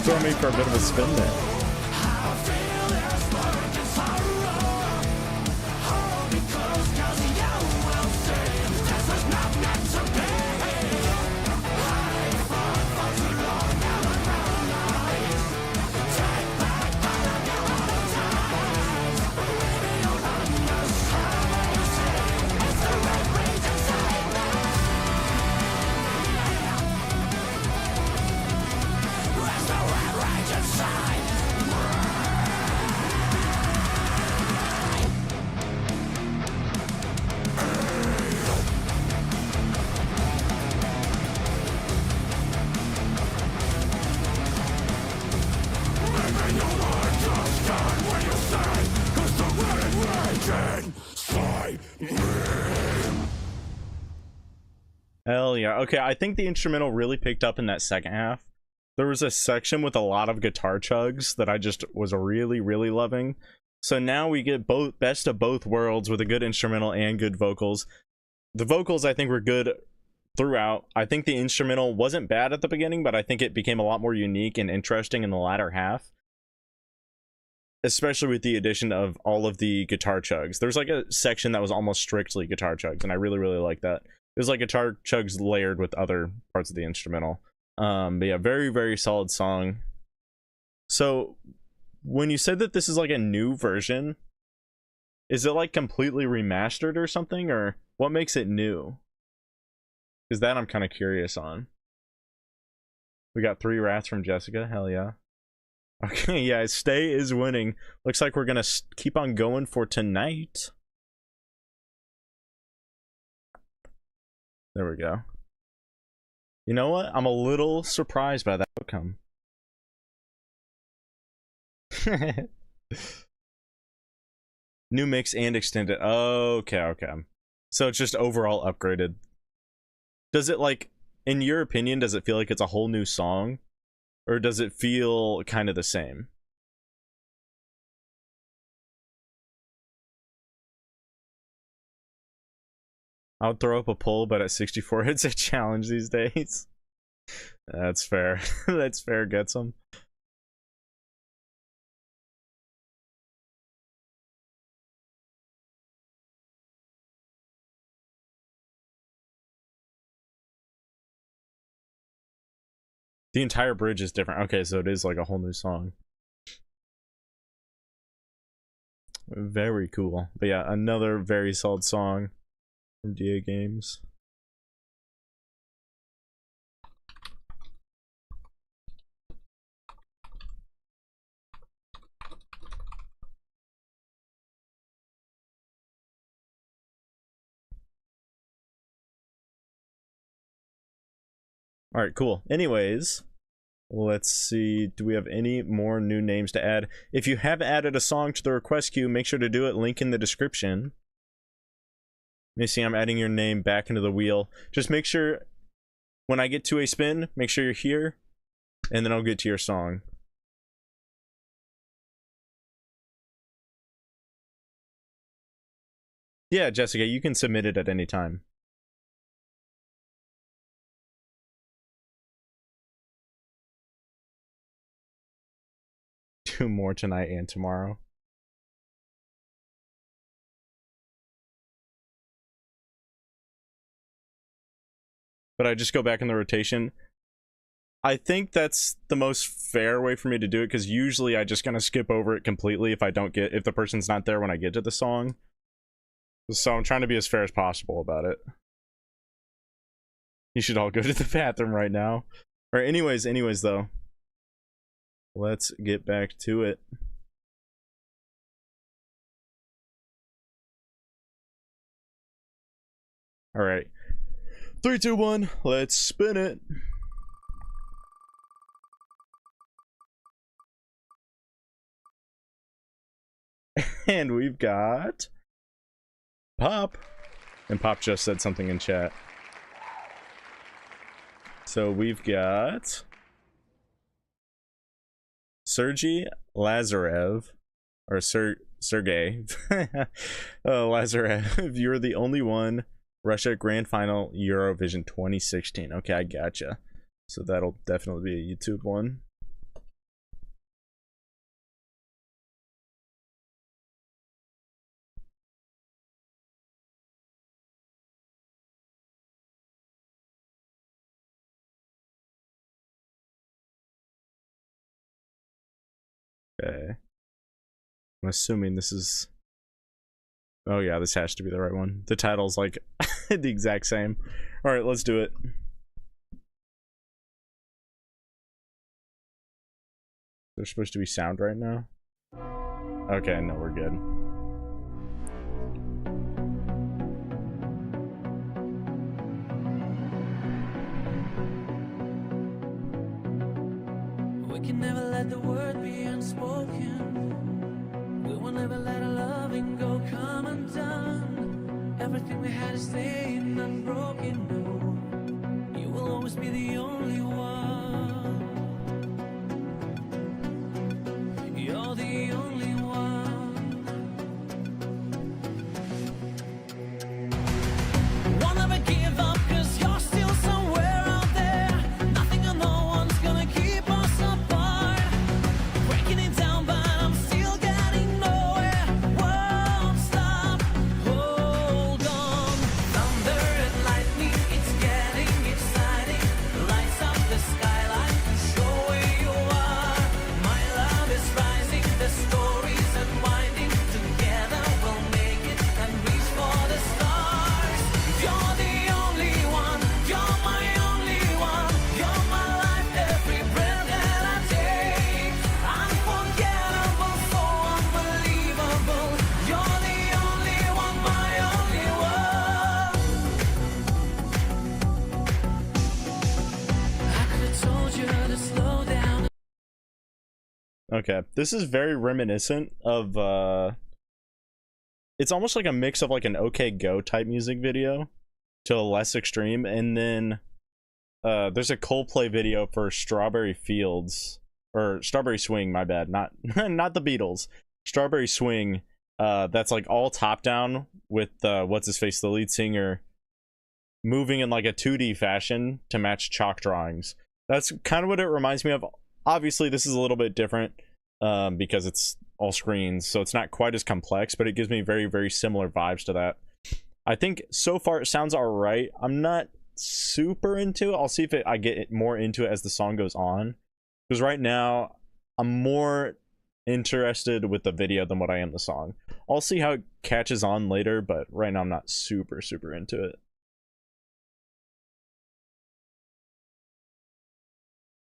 Throw me for a bit of a spin there. Hell yeah. Okay, I think the instrumental really picked up in that second half. There was a section with a lot of guitar chugs that I just was really, really loving. So now we get both best of both worlds with a good instrumental and good vocals. The vocals I think were good throughout. I think the instrumental wasn't bad at the beginning, but I think it became a lot more unique and interesting in the latter half. Especially with the addition of all of the guitar chugs. There's like a section that was almost strictly guitar chugs, and I really, really like that. It was like guitar chugs layered with other parts of the instrumental. But yeah, very, very solid song. So, when you said that this is like a new version, is it like completely remastered or something? Or what makes it new? Because that I'm kind of curious on. We got 3 rats from Jessica. Hell yeah. Okay, yeah, Stay is winning. Looks like we're gonna keep on going for tonight. There we go. You know what? I'm a little surprised by that outcome. New mix and extended. Okay, okay. So it's just overall upgraded. Does it, like, in your opinion, does it feel like it's a whole new song? Or does it feel kind of the same? I would throw up a poll, but at 64 it's a challenge these days. That's fair. That's fair, get some. The entire bridge is different. Okay, so it is like a whole new song. Very cool. But yeah, another very solid song from DA Games. All right, cool. Anyways, let's see. Do we have any more new names to add? If you have added a song to the request queue, make sure to do it. Link in the description. Missy, I'm adding your name back into the wheel. Just make sure when I get to a spin, make sure you're here, and then I'll get to your song. Yeah, Jessica, you can submit it at any time. Do more tonight and tomorrow. But I just go back in the rotation. I think that's the most fair way for me to do it, because usually I just gonna skip over it completely if the person's not there when I get to the song. So I'm trying to be as fair as possible about it. You should all go to the bathroom right now. Or anyways though. Let's get back to it. All right. 3, 2, 1. Let's spin it. And we've got Pop. And Pop just said something in chat. So we've got Sergey Lazarev, or Sergey Lazarev. You're the only one. Russia Grand Final Eurovision 2016. Okay, I gotcha. So that'll definitely be a YouTube one. Okay. I'm assuming this is... Oh yeah, this has to be the right one. The title's like the exact same. Alright, let's do it. There's supposed to be sound right now? Okay, no, we're good. We can never let the word be unspoken. We will never let our loving go come undone. Everything we had is staying unbroken. No, you will always be the only one. You're the only one. Won't never give up, 'cause you're still somewhere out there. Nothing or no one's gonna keep us apart. Breaking it down, but I'm still getting nowhere. Won't stop, hold on. Thunder and lightning, it's getting exciting. Lights up the skyline, show where you are. My love is rising, the Okay, this is very reminiscent of it's almost like a mix of like an OK Go type music video to a less extreme, and then there's a Coldplay video for Strawberry Fields, or Strawberry Swing, my bad, not not the Beatles. Strawberry Swing, that's like all top down with what's his face, the lead singer, moving in like a 2D fashion to match chalk drawings. That's kind of what it reminds me of. Obviously this is a little bit different because it's all screens, so it's not quite as complex, but it gives me very, very similar vibes to that. I think so far it sounds all right. I'm not super into it. I'll see if I get more into it as the song goes on, because right now I'm more interested with the video than what I am the song. I'll see how it catches on later, but right now I'm not super into it.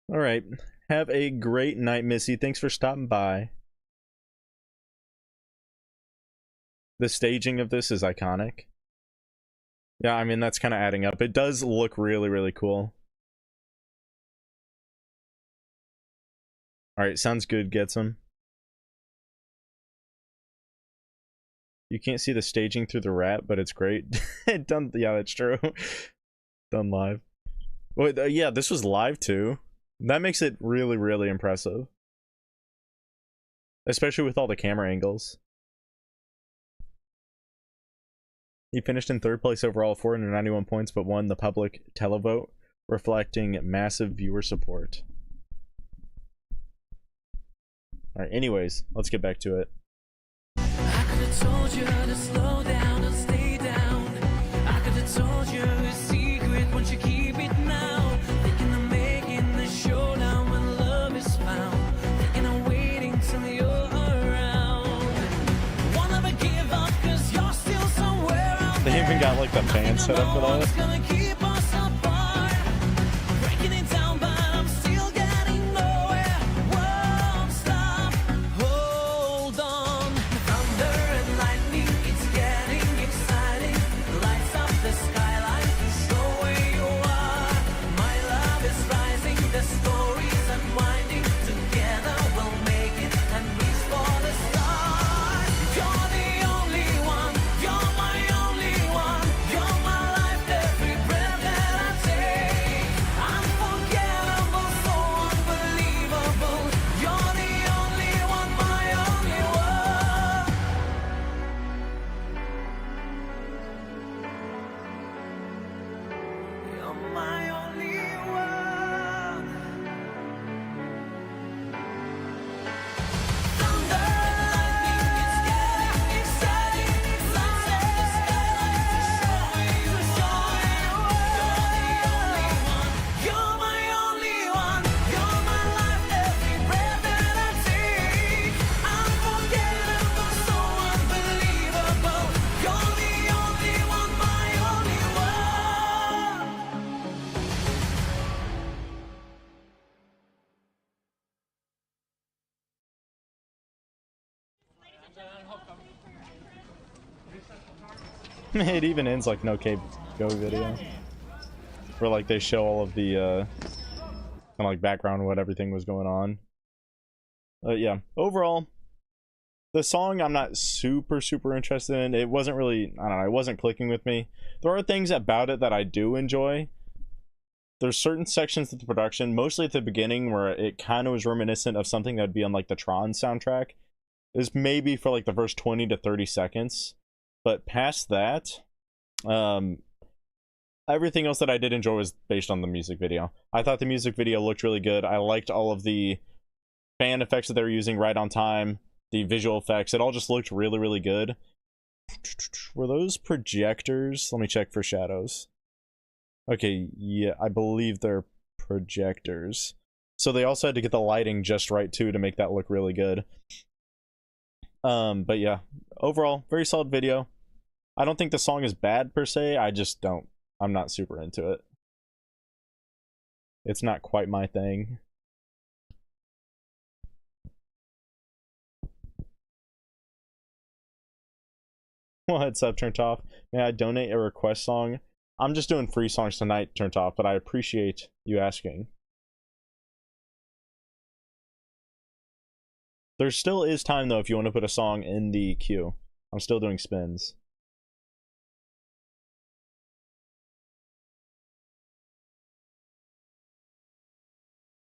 All right, have a great night, Missy. Thanks for stopping by. The staging of this is iconic. Yeah, I mean, that's kind of adding up. It does look really, really cool. All right, sounds good. Get some. You can't see the staging through the rap, but it's great. Done. Yeah, that's true. Done live. Wait, yeah, this was live too. That makes it really, really impressive. Especially with all the camera angles. He finished in 3rd place overall, 491 points, but won the public televote, reflecting massive viewer support. Alright, anyways, let's get back to it. I could have told you to slow down and stay down. I could have told you a secret, won't you keep it now? Thinking of making the show now when love is found. Thinking of waiting till you're around. Won't ever give up, cause you're still somewhere out They even got like the band set up for that. gonna keep us apart. Breaking it down, but I'm still getting nowhere. Won't stop. Hold on. Thunder and lightning, it's getting exciting. Lights up the skyline to show where you are. My love is rising, the story's unwinding. Together we'll make it and reach for the stars. You're the only one, you're my only one. You're my life, every breath that I take. Unforgettable, so unbelievable. You're the only one, my only one. You're my only one. Thunder, lightning, it's getting exciting. Lights up the skyline to show where you are. You're my only one. You're my life, every breath that I take. Unforgettable, so unbelievable. You're the only one, my only one. It even ends like no K Go video, where like they show all of the kind of like background what everything was going on. Yeah, overall the song I'm not super interested in. It wasn't really, I don't know, it wasn't clicking with me. There are things about it that I do enjoy. There's certain sections of the production, mostly at the beginning, where it kind of was reminiscent of something that would be on like the Tron soundtrack. Is maybe for like the first 20 to 30 seconds. But past that, everything else that I did enjoy was based on the music video. I thought the music video looked really good. I liked all of the fan effects that they were using right on time. The visual effects, it all just looked really, really good. Were those projectors? Let me check for shadows. Okay, yeah, I believe they're projectors. So they also had to get the lighting just right too to make that look really good. But yeah, overall, very solid video. I don't think the song is bad per se. I'm not super into it. It's not quite my thing. Well, heads up, Turned Off. May I donate a request song? I'm just doing free songs tonight, Turned Off, but I appreciate you asking. There still is time though if you want to put a song in the queue. I'm still doing spins.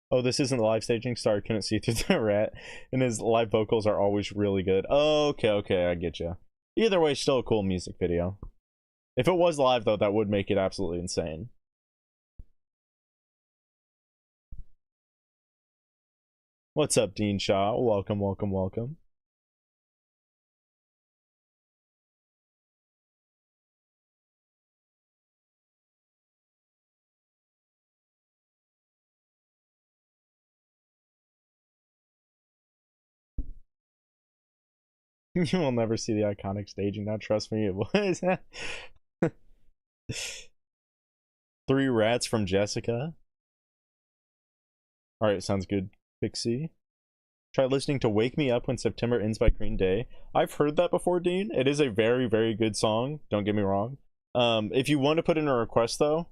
Oh, this isn't the live staging. Sorry, couldn't see through the rat. And his live vocals are always really good. Oh, okay, I get you. Either way, still a cool music video. If it was live though, that would make it absolutely insane. What's up, Dean Shaw? Welcome. You will never see the iconic staging now. Trust me, it was. 3 rats from Jessica. Alright, sounds good, Pixie. Try listening to Wake Me Up When September Ends by Green Day. I've heard that before, Dean. It is a very, very good song. Don't get me wrong. If you want to put in a request, though,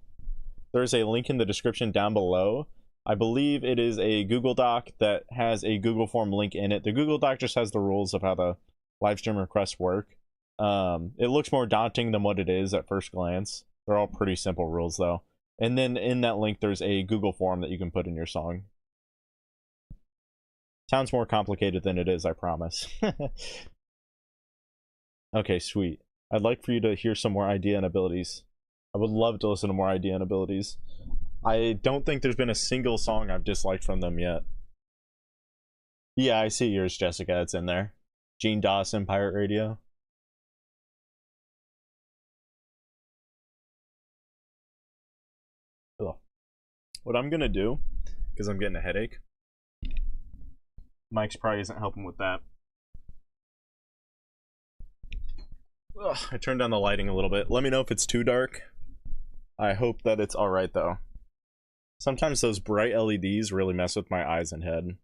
there's a link in the description down below. I believe it is a Google Doc that has a Google Form link in it. The Google Doc just has the rules of how the live stream requests work. It looks more daunting than what it is at first glance. They're all pretty simple rules, though. And then in that link, there's a Google form that you can put in your song. Sounds more complicated than it is, I promise. Okay, sweet. I'd like for you to hear some more idea and abilities. I would love to listen to more idea and abilities. I don't think there's been a single song I've disliked from them yet. Yeah, I see yours, Jessica. It's in there. Gene Dawson, Pirate Radio. Ugh. What I'm gonna do, because I'm getting a headache. Mike's probably isn't helping with that. Ugh, I turned down the lighting a little bit. Let me know if it's too dark. I hope that it's alright though. Sometimes those bright LEDs really mess with my eyes and head.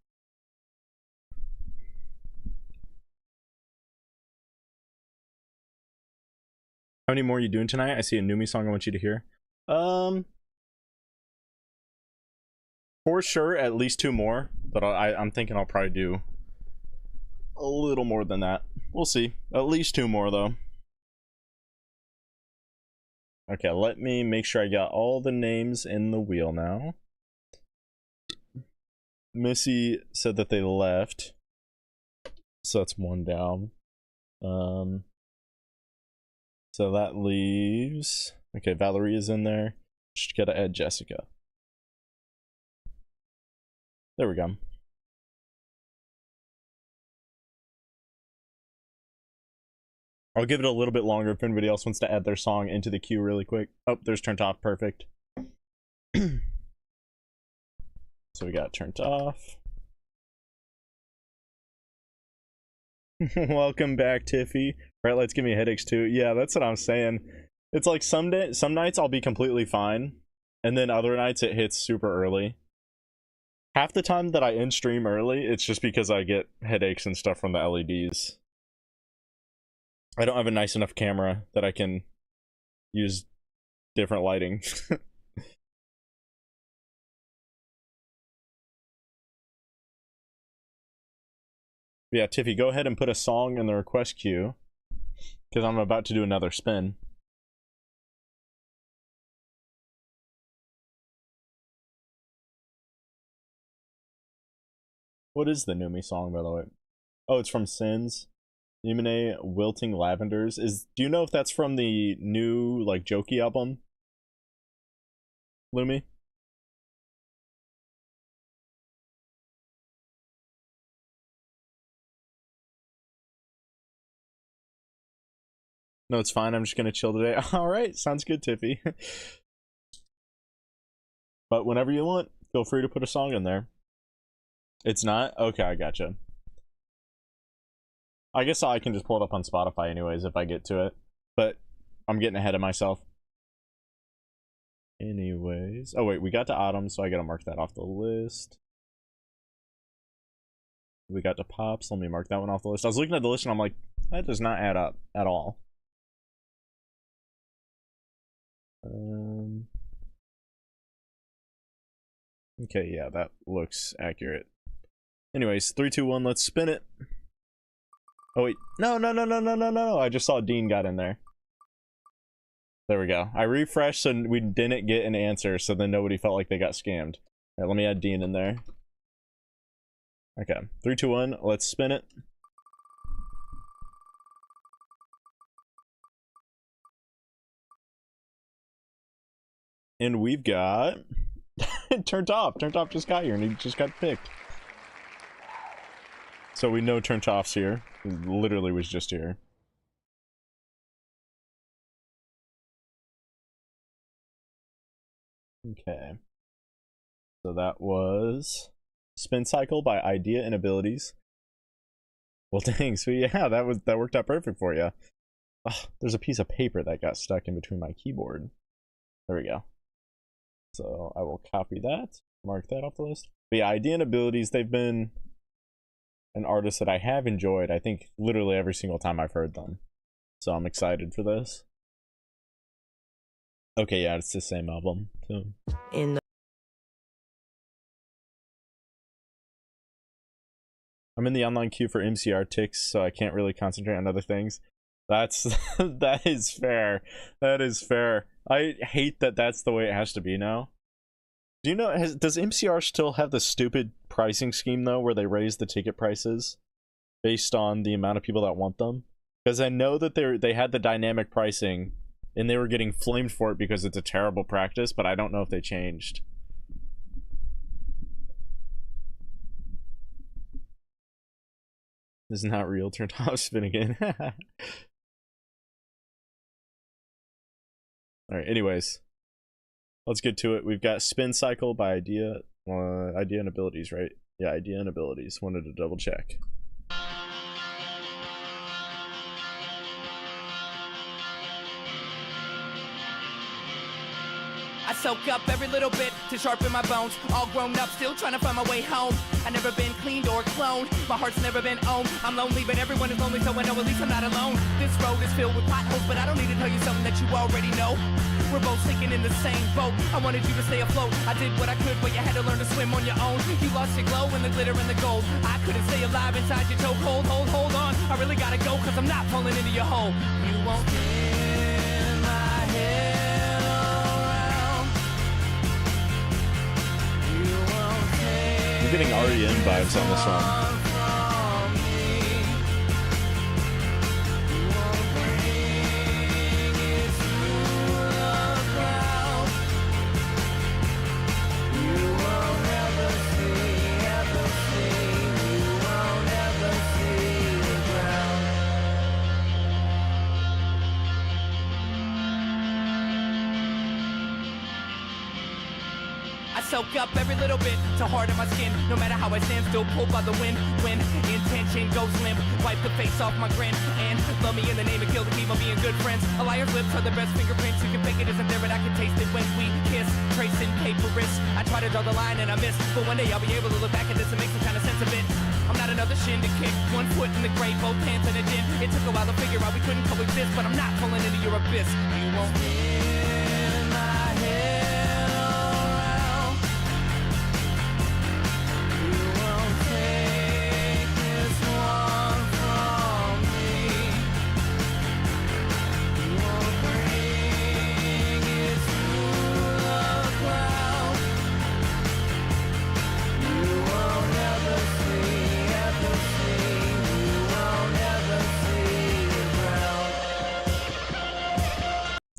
How many more are you doing tonight? I see a Numi song I want you to hear. For sure, at least 2 more. But I'm thinking I'll probably do a little more than that. We'll see. At least 2 more, though. Okay, let me make sure I got all the names in the wheel now. Missy said that they left. So that's 1 down. So that leaves... Okay, Valerie is in there. Just gotta add Jessica. There we go. I'll give it a little bit longer if anybody else wants to add their song into the queue really quick. Oh, there's Turned Off. Perfect. So we got Turned Off. Welcome back, Tiffy. Right, let's give me headaches too. Yeah, that's what I'm saying. It's like some nights I'll be completely fine, and then other nights it hits super early. Half the time that I end stream early, it's just because I get headaches and stuff from the LEDs. I don't have a nice enough camera that I can use different lighting. Yeah, Tiffy, go ahead and put a song in the request queue, because I'm about to do another spin. What is the Numi song, by the way? Oh, it's from Sins. Yumine Wilting Lavenders. Do you know if that's from the new, like, Jokey album? Lumi? No, it's fine. I'm just gonna chill today. Alright, sounds good, Tiffy. But whenever you want, feel free to put a song in there. It's not? Okay, I gotcha. I guess I can just pull it up on Spotify anyways if I get to it. But I'm getting ahead of myself. Anyways. Oh wait, we got to Autumn, so I gotta mark that off the list. We got to Pops. Let me mark that one off the list. I was looking at the list and I'm like, that does not add up at all. Okay, yeah, that looks accurate. Anyways, 3, 2, 1, let's spin it. Oh wait, no, I just saw Dean got in there. There we go. I refreshed so we didn't get an answer, so then nobody felt like they got scammed. All right, let me add Dean in there. Okay, 3, 2, 1, let's spin it. And we've got Turned Off. Turned Off just got here and he just got picked. So we know Turned Off's here. He literally was just here. Okay. So that was Spin Cycle by Idea and Abilities. Well, dang, so yeah, that worked out perfect for you. Oh, there's a piece of paper that got stuck in between my keyboard. There we go. So I will copy that, mark that off the list. But yeah, Idea and Abilities, they've been an artist that I have enjoyed, I think, literally every single time I've heard them. So I'm excited for this. Okay, yeah, it's the same album. So. I'm in the online queue for MCR ticks, so I can't really concentrate on other things. That's that is fair. That is fair. I hate that that's the way it has to be now. Do you know, does MCR still have the stupid pricing scheme though, where they raise the ticket prices based on the amount of people that want them? Because I know that they had the dynamic pricing and they were getting flamed for it because it's a terrible practice, but I don't know if they changed. This is not real. Turned off, spin again. Alright, anyways. Let's get to it. We've got Spin Cycle by Idea. Idea and Abilities, right? Yeah, Idea and Abilities. Wanted to double check. I soak up every little bit to sharpen my bones. All grown up, still trying to find my way home. I never been cleaned or cloned. My heart's never been owned. I'm lonely, but everyone is lonely, so I know at least I'm not alone. This road is filled with potholes, but I don't need to tell you something that you already know. We're both sinking in the same boat. I wanted you to stay afloat. I did what I could, but you had to learn to swim on your own. You lost your glow in the glitter and the gold. I couldn't stay alive inside your chokehold. Hold on. I really gotta go, cause I'm not falling into your hole. You won't spin my head around. You won't take I'm getting REM vibes on this one. Soak up every little bit to harden my skin. No matter how I stand, still pulled by the wind. When intention goes limp, wipe the face off my grin. And love me in the name of kill to keep on being good friends. A liar's lips are the best fingerprints. You can fake it isn't there, but I can taste it when we kiss. Tracing paper wrists. I try to draw the line and I miss. But one day I'll be able to look back at this and make some kind of sense of it. I'm not another shin to kick. 1 foot in the grave, both hands in a gin. It took a while to figure out we couldn't coexist, but I'm not falling into your abyss. You won't spin my head.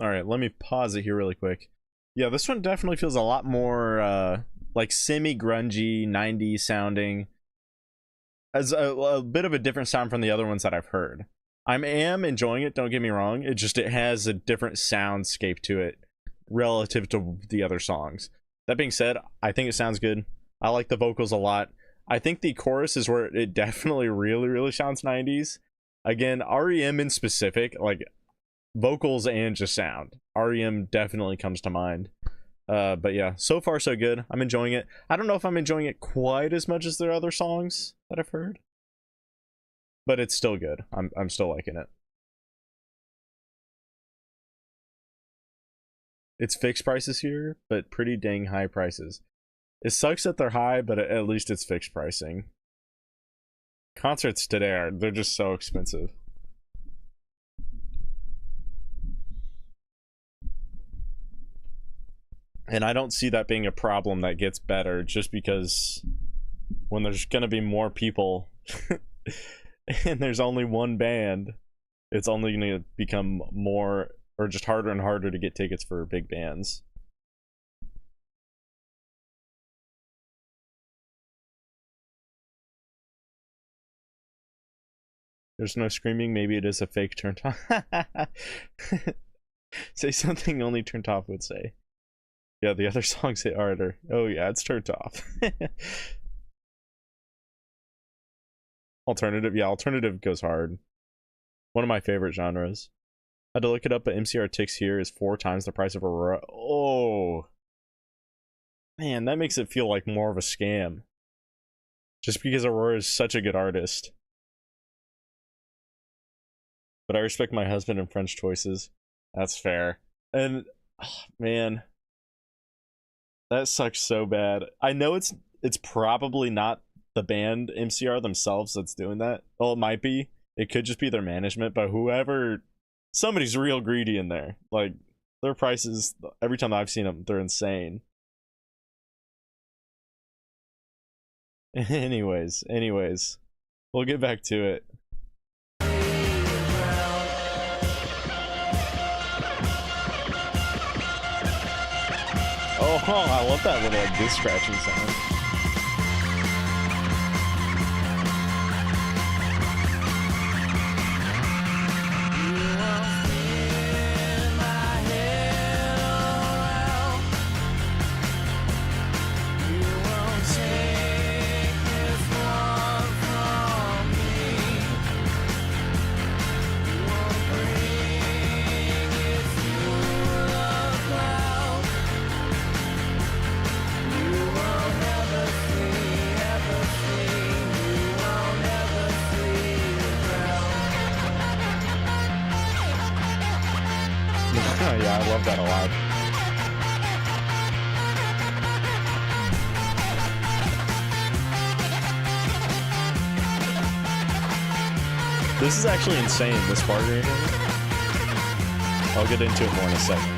Alright, let me pause it here really quick. Yeah, this one definitely feels a lot more like semi-grungy, 90s sounding. As a bit of a different sound from the other ones that I've heard. I am enjoying it, don't get me wrong. It has a different soundscape to it relative to the other songs. That being said, I think it sounds good. I like the vocals a lot. I think the chorus is where it definitely really sounds 90s. Again, REM in specific, like vocals and just sound. REM definitely comes to mind. But yeah, so far so good. I'm enjoying it. I don't know if I'm enjoying it quite as much as their other songs that I've heard, but it's still good. I'm still liking it. It's fixed prices here, but pretty dang high prices. It sucks that they're high, but at least it's fixed pricing. Concerts today they're just so expensive. And I don't see that being a problem that gets better just because when there's going to be more people and there's only one band, it's only going to become more or just harder and harder to get tickets for big bands. There's no screaming. Maybe it is a fake turned off. Say something only turned off would say. Yeah, the other songs hit harder. Oh yeah, it's turned off. Alternative, yeah, alternative goes hard. One of my favorite genres. I had to look it up, but MCR Ticks here is 4 times the price of Aurora. Oh, man, that makes it feel like more of a scam. Just because Aurora is such a good artist. But I respect my husband and friend's choices. That's fair. And, oh, man, that sucks so bad. I know it's probably not the band MCR themselves that's doing that. Well, it might be. It could just be their management, but somebody's real greedy in there. Like, their prices, every time I've seen them, they're insane. Anyways, we'll get back to it. Oh, I love that little like disc scratching sound. Yeah, I love that a lot. This is actually insane, this part right here. I'll get into it more in a second.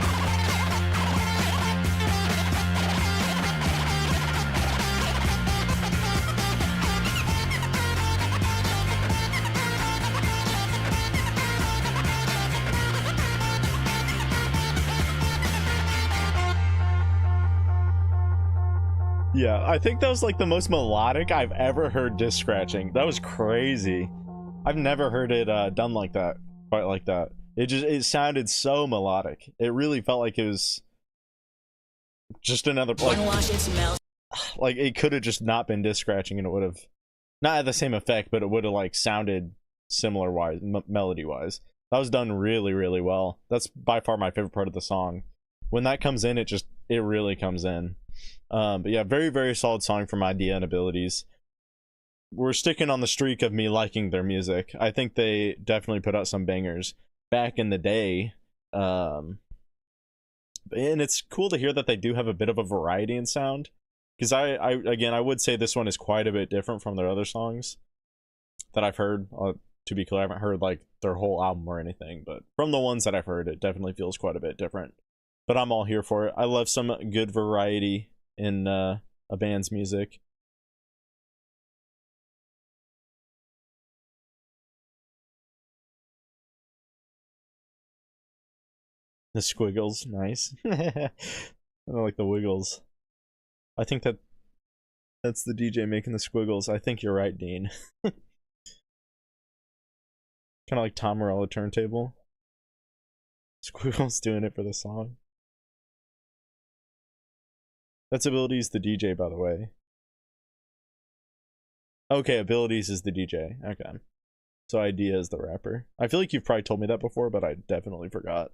Yeah, I think that was like the most melodic I've ever heard disc scratching. That was crazy. I've never heard it done like that, quite like that. It sounded so melodic. It really felt like it was just another like it could have just not been disc scratching and it would have not had the same effect, but it would have like sounded similar wise, melody wise. That was done really, really well. That's by far my favorite part of the song. When that comes in, it really comes in. But yeah, very, very solid song from Idea and Abilities. We're sticking on the streak of me liking their music. I think they definitely put out some bangers back in the day. And it's cool to hear that they do have a bit of a variety in sound. Because I would say this one is quite a bit different from their other songs that I've heard. To be clear, I haven't heard like their whole album or anything, but from the ones that I've heard, it definitely feels quite a bit different. But I'm all here for it. I love some good variety in a band's music. The squiggles, nice. I like the wiggles. I think that's the DJ making the squiggles. I think you're right, Dean. Kind of like Tom Morello turntable. Squiggles doing it for the song. That's Abilities the DJ, by the way. Okay, Abilities is the DJ. Okay. So Idea is the rapper. I feel like you've probably told me that before, but I definitely forgot.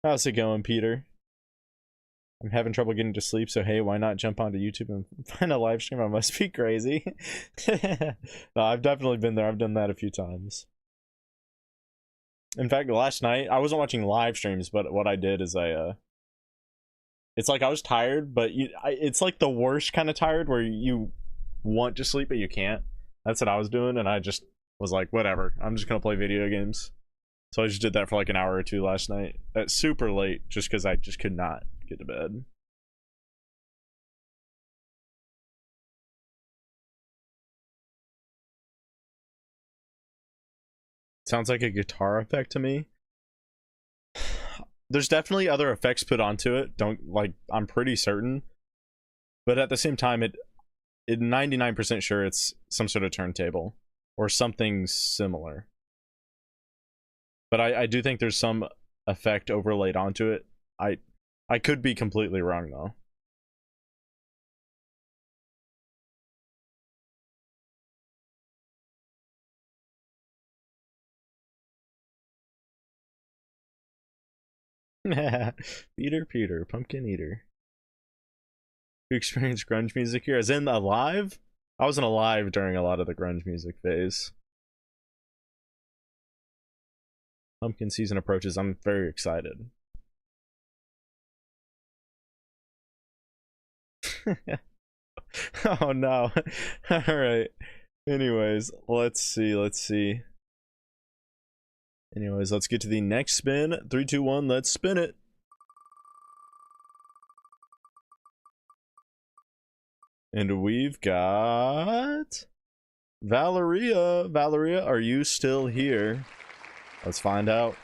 How's it going, Peter? I'm having trouble getting to sleep, so hey, why not jump onto YouTube and find a live stream? I must be crazy. No, I've definitely been there. I've done that a few times. In fact, last night, I wasn't watching live streams, but what I did is it's like I was tired, but it's like the worst kind of tired where you want to sleep, but you can't. That's what I was doing, and I just was like, whatever, I'm just gonna play video games. So I just did that for like an hour or two last night at super late, just because I just could not get to bed. Sounds like a guitar effect to me. There's definitely other effects put onto it. I'm pretty certain. But at the same time, it 99% sure it's some sort of turntable or something similar. But I do think there's some effect overlaid onto it. I could be completely wrong though. Peter, pumpkin eater. You experienced grunge music here, as in alive? I wasn't alive during a lot of the grunge music phase. Pumpkin season approaches. I'm very excited. Oh no. Alright. Anyways, let's see. Anyways, let's get to the next spin. 3, 2, 1, let's spin it. And we've got Valeria. Valeria, are you still here? Let's find out.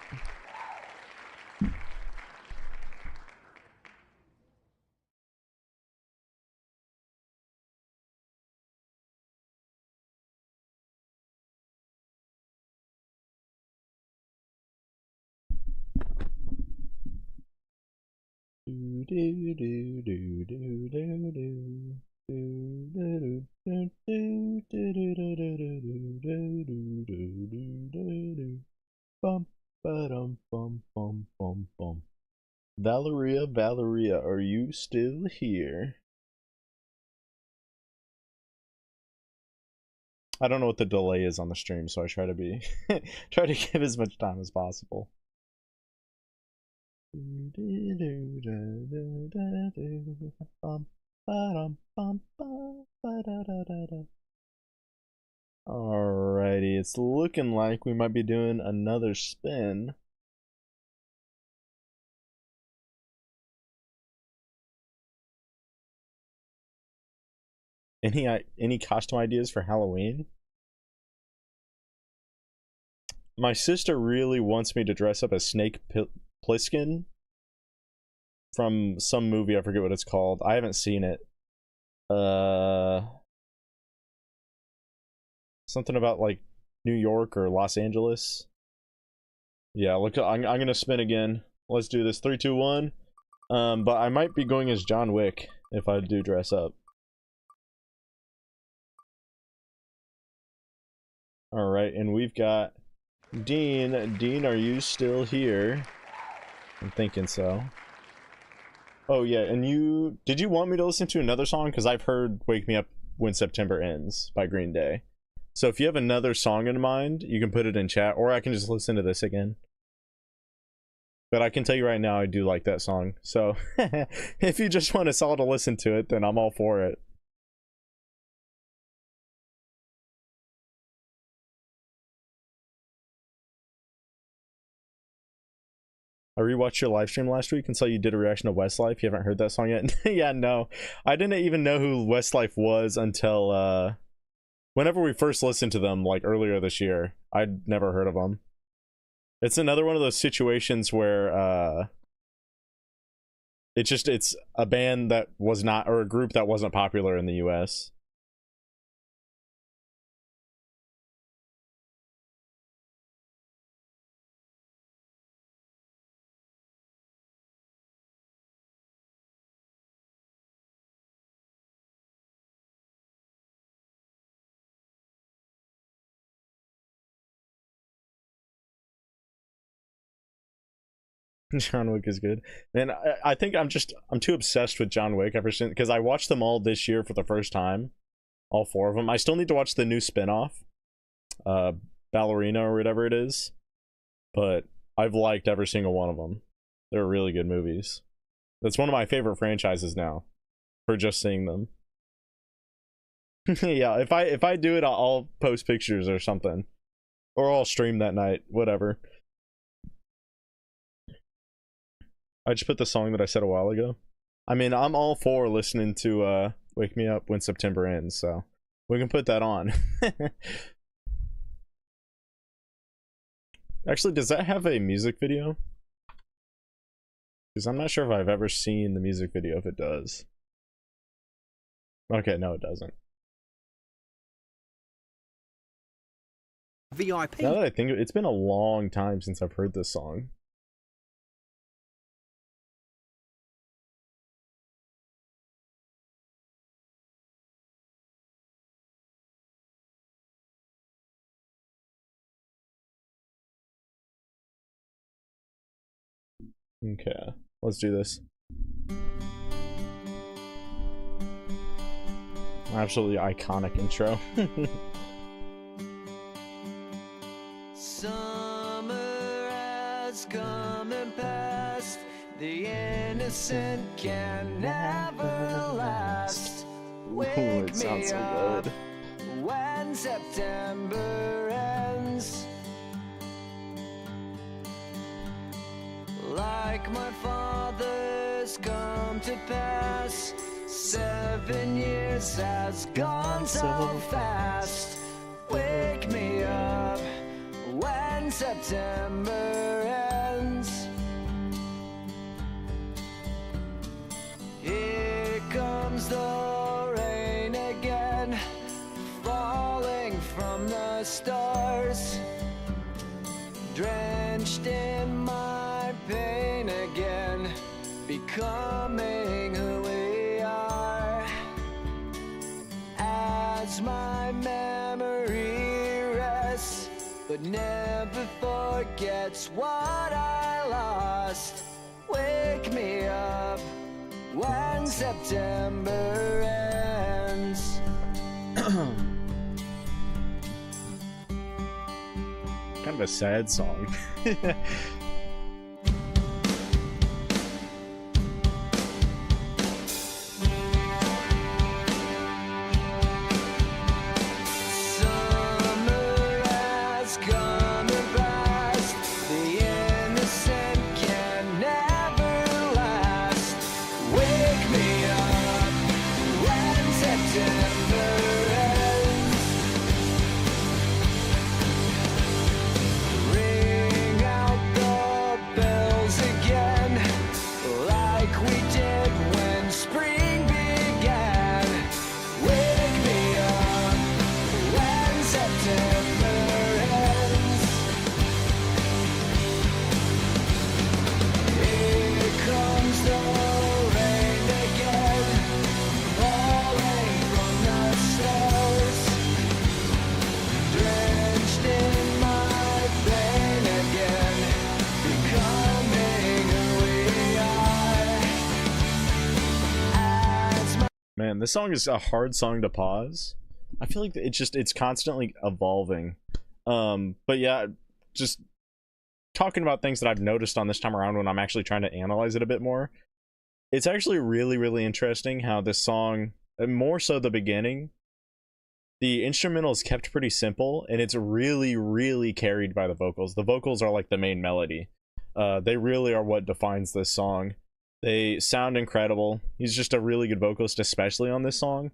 Valeria, are you still here? I don't know what the delay is on the stream, so I try to be try to give as much time as possible. Alrighty, it's looking like we might be doing another spin. Any costume ideas for Halloween? My sister really wants me to dress up as Snake Plissken from some movie. I forget what it's called. I haven't seen it. Something about like New York or Los Angeles. Yeah, look, I'm gonna spin again. Let's do this. 3, 2, 1. But I might be going as John Wick if I do dress up. Alright, and we've got Dean. Dean, are you still here? I'm thinking so. Oh yeah, and did you want me to listen to another song? Because I've heard Wake Me Up When September Ends by Green Day. So if you have another song in mind, you can put it in chat, or I can just listen to this again. But I can tell you right now, I do like that song. So if you just want us all to listen to it, then I'm all for it. I rewatched your live stream last week and saw you did a reaction to Westlife. You haven't heard that song yet? Yeah, no. I didn't even know who Westlife was until whenever we first listened to them, like earlier this year. I'd never heard of them. It's another one of those situations where it's a band that was not, or a group that wasn't popular in the US. John Wick is good. And I think I'm too obsessed with John Wick ever since, because I watched them all this year for the first time. All 4 of them. I still need to watch the new spin-off. Ballerina or whatever it is. But I've liked every single one of them. They're really good movies. That's one of my favorite franchises now. For just seeing them. Yeah, if I do it, I'll post pictures or something, or I'll stream that night, whatever. I just put the song that I said a while ago. I mean, I'm all for listening to Wake Me Up When September Ends, so we can put that on. Actually, does that have a music video? Because I'm not sure if I've ever seen the music video if it does. Okay, no, it doesn't. VIP. Now that I think it's been a long time since I've heard this song. Okay, let's do this. Absolutely iconic intro. Summer has come and passed. The innocent can never last. Wake it sounds me so up good. when September ends. Like my father's come to pass. 7 years has gone so fast. Wake me up when September ends. Here comes the rain again, falling from the stars, drenched in my pain again, becoming who we are. As my memory rests, but never forgets what I lost. Wake me up when September ends. Kind of a sad song. Summer has come and passed. The innocent can never last. Wake me up when September ends. Ring out the bells again, like we did when spring began. Wake me up when September ends. Here comes the rain again, falling from the stars, drenched in my pain again, becoming who we are. As my Man, this song is a hard song to pause. I feel like it's constantly evolving. But yeah, just talking about things that I've noticed on this time around when I'm actually trying to analyze it a bit more. It's actually really, really interesting how this song, and more so the beginning, the instrumental is kept pretty simple, and it's really, really carried by the vocals. The vocals are like the main melody. They really are what defines this song. They sound incredible. He's just a really good vocalist, especially on this song.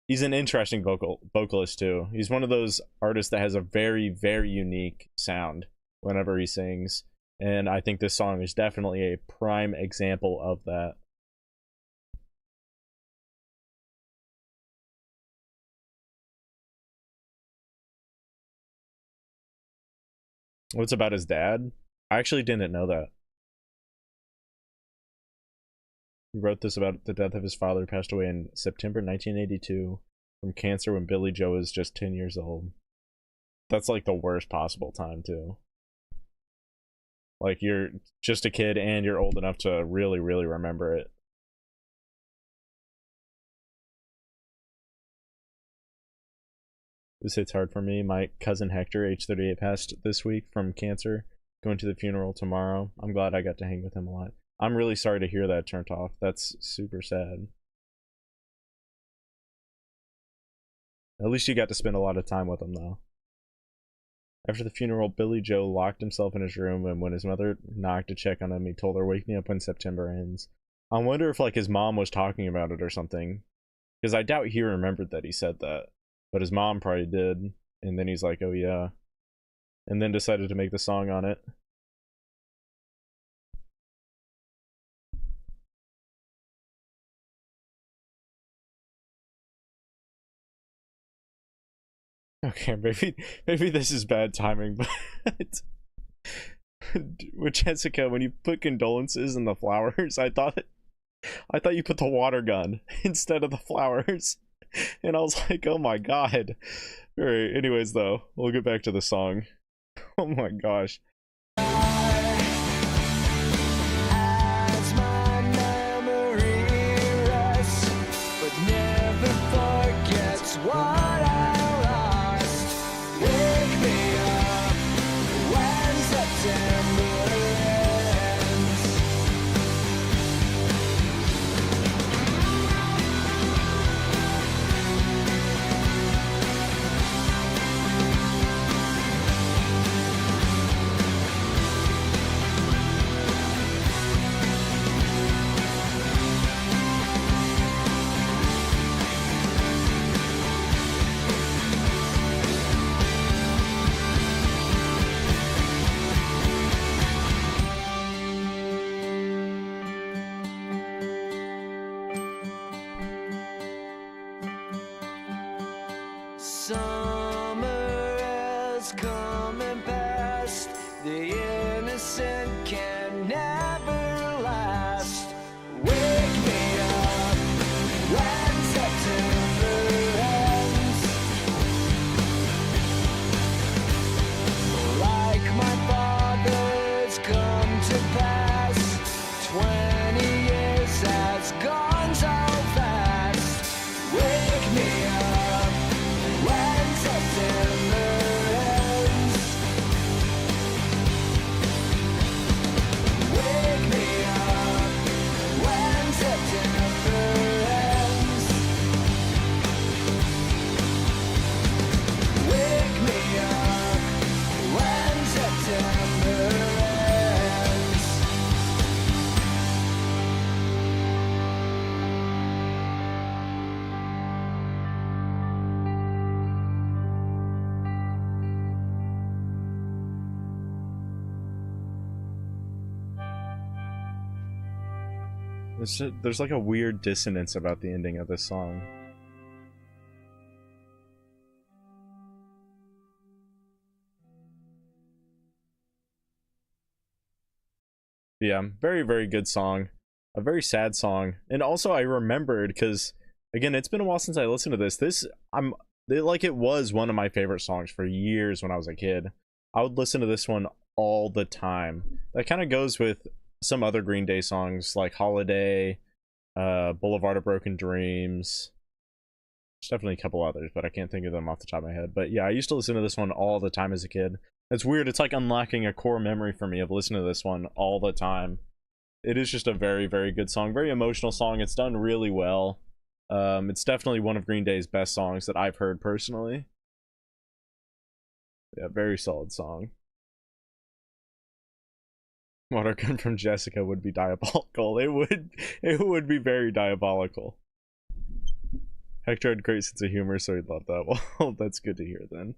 He's an interesting vocalist too. He's one of those artists that has a very, very unique sound whenever he sings, and I think this song is definitely a prime example of that. What's about his dad? I actually didn't know that. He wrote this about the death of his father, who passed away in September 1982 from cancer when Billy Joe was just 10 years old. That's like the worst possible time too. Like, you're just a kid and you're old enough to really, really remember it. This hits hard for me. My cousin Hector, age 38, passed this week from cancer. Going to the funeral tomorrow. I'm glad I got to hang with him a lot. I'm really sorry to hear that turned off. That's super sad. At least you got to spend a lot of time with him, though. After the funeral, Billy Joe locked himself in his room, and when his mother knocked to check on him, he told her, "Wake me up when September ends." I wonder if, like, his mom was talking about it or something. Because I doubt he remembered that he said that. But his mom probably did. And then he's like, oh yeah. And then decided to make the song on it. Okay, maybe this is bad timing, but with Jessica, when you put condolences in the flowers, I thought you put the water gun instead of the flowers. And I was like, oh my god. Alright, anyways though, we'll get back to the song. Oh my gosh. As my memory rests, but never forgets what I lost. Wake me up when September ends. Summer has come and passed. The innocent can never last. Wake me up when September ends. Like my father's come to pass. 20 years has gone so fast. Wake me up when September ends. Wake me up when September ends. Wake me up when September ends. There's like a weird dissonance about the ending of this song. Yeah, very, very good song. A very sad song. And also I remembered, because again, it's been a while since I listened to this. It was one of my favorite songs for years when I was a kid. I would listen to this one all the time. That kind of goes with some other Green Day songs like Holiday, Boulevard of Broken Dreams. There's definitely a couple others, but I can't think of them off the top of my head. But yeah, I used to listen to this one all the time as a kid. It's weird. It's like unlocking a core memory for me of listening to this one all the time. It is just a very, very good song. Very emotional song. It's done really well. It's definitely one of Green Day's best songs that I've heard personally. Yeah, very solid song. Water gun from Jessica would be diabolical. It would be very diabolical. Hector had great sense of humor, so he'd love that. Well, that's good to hear then.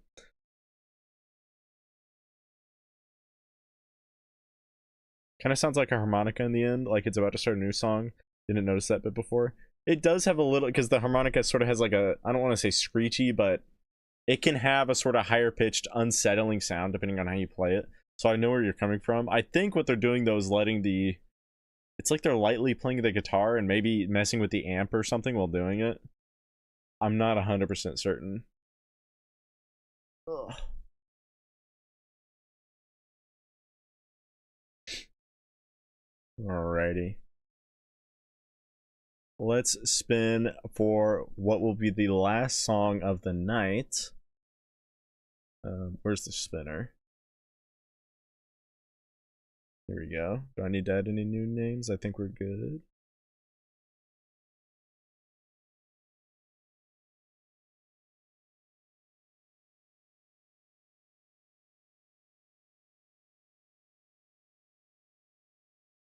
Kind of sounds like a harmonica in the end, like it's about to start a new song. Didn't notice that bit before. It does have a little, because the harmonica sort of has like a, I don't want to say screechy, but it can have a sort of higher pitched, unsettling sound depending on how you play it. So I know where you're coming from. I think what they're doing though is letting the, it's like they're lightly playing the guitar and maybe messing with the amp or something while doing it. I'm not 100% certain. Ugh. Alrighty. Let's spin for what will be the last song of the night. Where's the spinner? Here we go. Do I need to add any new names? I think we're good.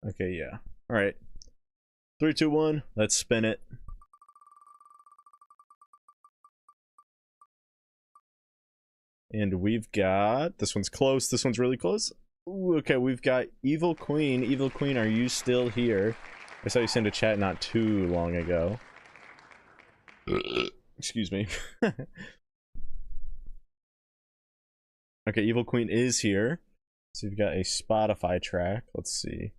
Okay, yeah. All right. 3, 2, 1. Let's spin it. And we've got, this one's close. This one's really close. Ooh, okay, we've got Evil Queen. Evil Queen, are you still here? I saw you send a chat not too long ago. Excuse me. Okay, Evil Queen is here. So we've got a Spotify track. Let's see.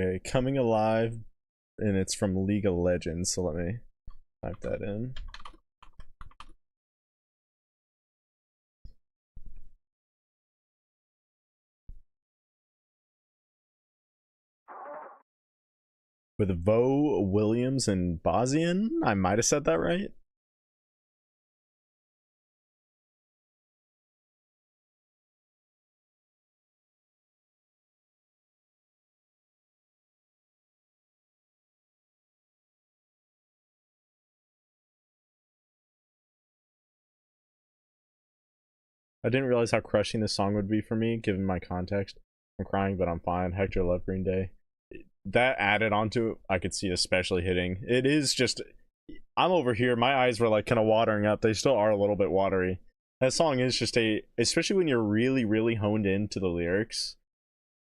Okay, Coming Alive, and it's from League of Legends, so let me type that in. With Vo Williams and Bozian, I might have said that right. I didn't realize how crushing this song would be for me, given my context. I'm crying, but I'm fine. Hector loved Green Day. That added onto it, I could see especially hitting. It is just, I'm over here, my eyes were like kind of watering up. They still are a little bit watery. That song is just a, especially when you're really, really honed into the lyrics,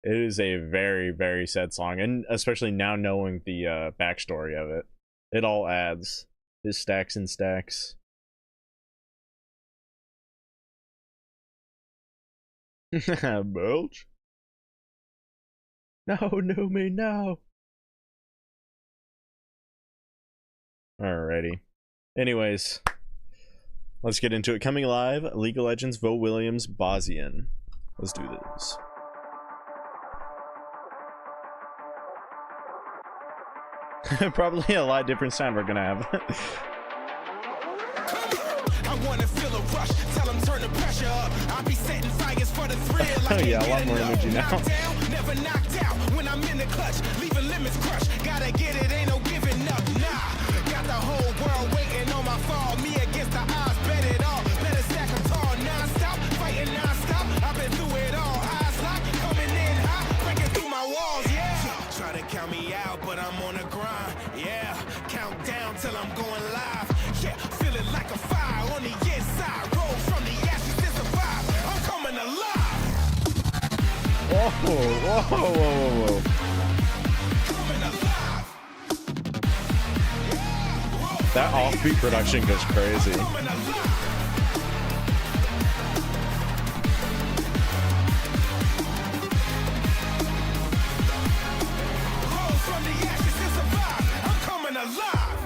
it is a very, very sad song. And especially now knowing the backstory of it, it all adds. It stacks and stacks. Belch? No, me now. Alrighty. Anyways, let's get into it. Coming Alive, League of Legends, Vo Williams, Bozian. Let's do this. Probably a lot different sound we're gonna have. I wanna feel a rush, tell them turn the pressure up. I'll be setting fires for the thrill. Oh yeah, a lot more energy now. Knocked down, never knocked out when I'm in the clutch. Leaving limits crushed, gotta get it, ain't no giving up, nah. Got the whole world waiting on my fall. Me against the odds, bet it all. Better stack them tall, non-stop, fighting non-stop. I've been through it all, eyes locked, coming in hot, breaking through my walls, yeah. Try to count me out, but I'm on the grind, yeah. Count down till I'm going live, yeah. Feeling like a fire on the inside, roll from the ashes to survive. I'm coming alive. Whoa, whoa, whoa, whoa, whoa. Coming alive. That offbeat production goes crazy. Coming alive. Roll from the ashes to survive. I'm coming alive.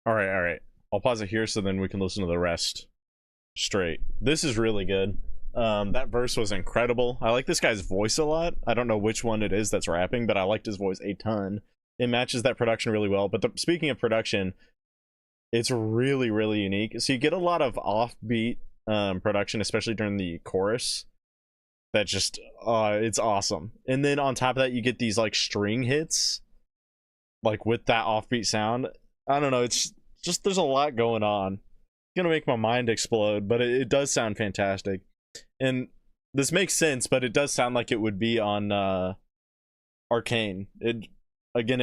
All right. I'll pause it here so then we can listen to the rest straight. This is really good. That verse was incredible. I like this guy's voice a lot. I don't know which one it is that's rapping, but I liked his voice a ton. It matches that production really well. But speaking of production, it's really, really unique. So you get a lot of offbeat production, especially during the chorus. That just, it's awesome. And then on top of that, you get these like string hits, like with that offbeat sound. I don't know, it's just, there's a lot going on. It's gonna make my mind explode, but it does sound fantastic. And this makes sense, but it does sound like it would be on Arcane. It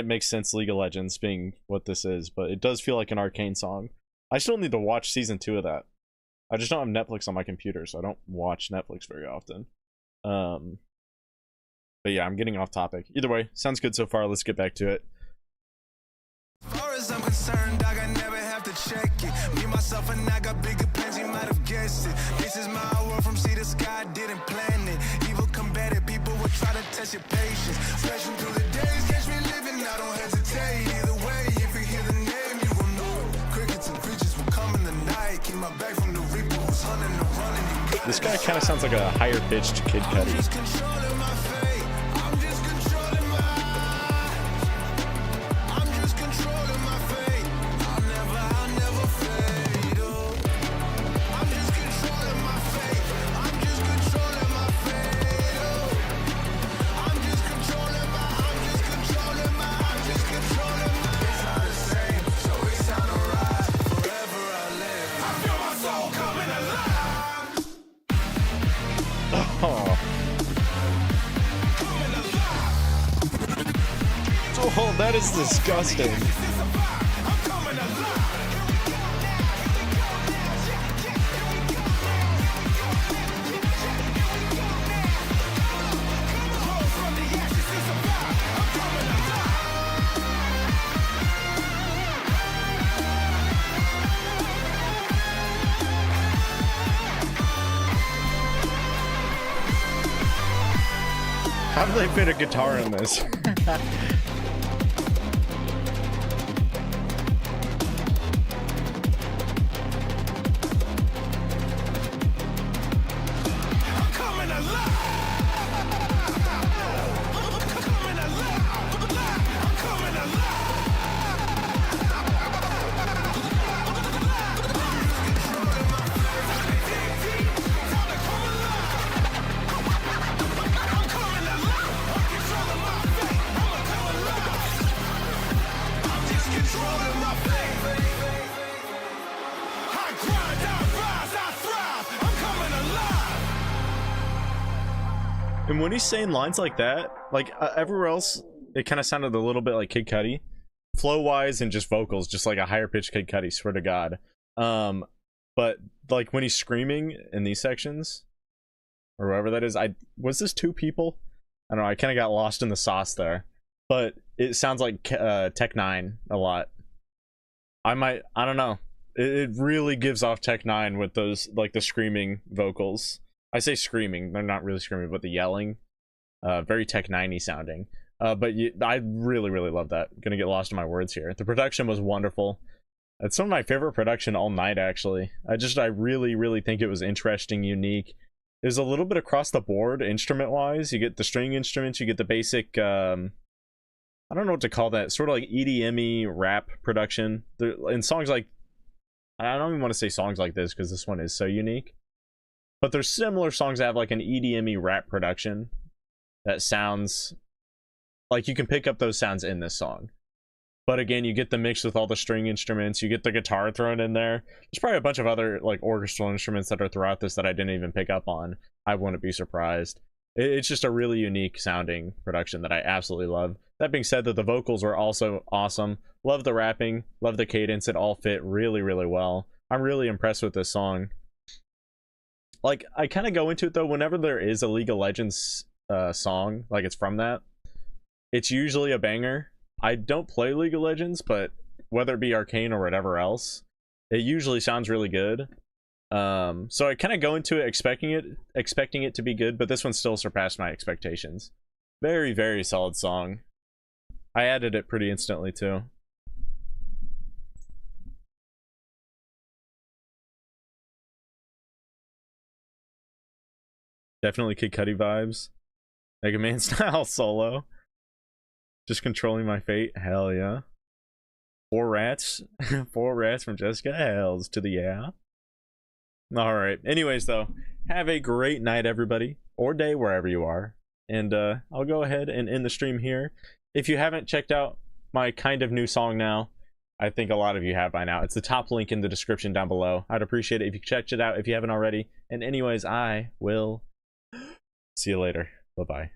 makes sense, League of Legends being what this is, but it does feel like an Arcane song. I still need to watch season 2 of that. I just don't have Netflix on my computer, so I don't watch Netflix very often. But yeah, I'm getting off topic. Either way, sounds good so far. Let's get back to it. As far as I'm concerned, dog, I never have to check it. Me, myself, and I got bigger plans, you might have guessed it. This is my world from sea to sky, didn't plan it. Evil combative people will try to test your patience. Stretching through the days, catch me living, I don't hesitate. Either way, if you hear the name, you will know. Crickets and creatures will come in the night. Keep my back from the reaper who's hunting and running. This guy kind of sounds like a higher pitched Kid Cudi. Just controlling my fate. I'm just controlling my. I'm just controlling my fate. I'll never fade. Oh. I'm just controlling my fate. I'm just controlling my fate. Oh, that is disgusting. How do they fit a guitar in this? And when he's saying lines like that, like everywhere else, it kind of sounded a little bit like Kid Cudi, flow-wise and just vocals, just like a higher pitched Kid Cudi. Swear to God. But like when he's screaming in these sections, or wherever that is, was this 2 people? I don't know. I kind of got lost in the sauce there, but it sounds like Tech 9 a lot. I don't know. It really gives off Tech 9 with those, like, the screaming vocals. I say screaming, they're not really screaming, but the yelling. Very Tech 9-y sounding. But I really, really love that. Gonna get lost in my words here. The production was wonderful. It's some of my favorite production all night, actually. I really, really think it was interesting, unique. There's a little bit across the board, instrument-wise. You get the string instruments, you get the basic, I don't know what to call that, sort of like EDM-y rap production. In songs like, I don't even want to say songs like this, because this one is so unique. But there's similar songs that have like an EDM-y rap production that sounds like you can pick up those sounds in this song. But again, you get the mix with all the string instruments, you get the guitar thrown in there. There's probably a bunch of other like orchestral instruments that are throughout this that I didn't even pick up on. I wouldn't be surprised. It's just a really unique sounding production that I absolutely love. That being said, that the vocals were also awesome. Love the rapping, love the cadence. It all fit really, really well. I'm really impressed with this song. Like, I kind of go into it though, whenever there is a League of Legends song, like it's from that, it's usually a banger. I don't play League of Legends, but whether it be Arcane or whatever else, it usually sounds really good. So I kind of go into it expecting it to be good, but this one still surpassed my expectations. Very, very solid song. I added it pretty instantly too. Definitely Kid Cudi vibes. Mega Man style solo. Just controlling my fate. Hell yeah. 4 rats. 4 rats from Jessica Hells to the yeah. Alright. Anyways though, have a great night everybody. Or day wherever you are. And I'll go ahead and end the stream here. If you haven't checked out my kind of new song now, I think a lot of you have by now. It's the top link in the description down below. I'd appreciate it if you checked it out if you haven't already. And anyways, I will see you later. Bye-bye.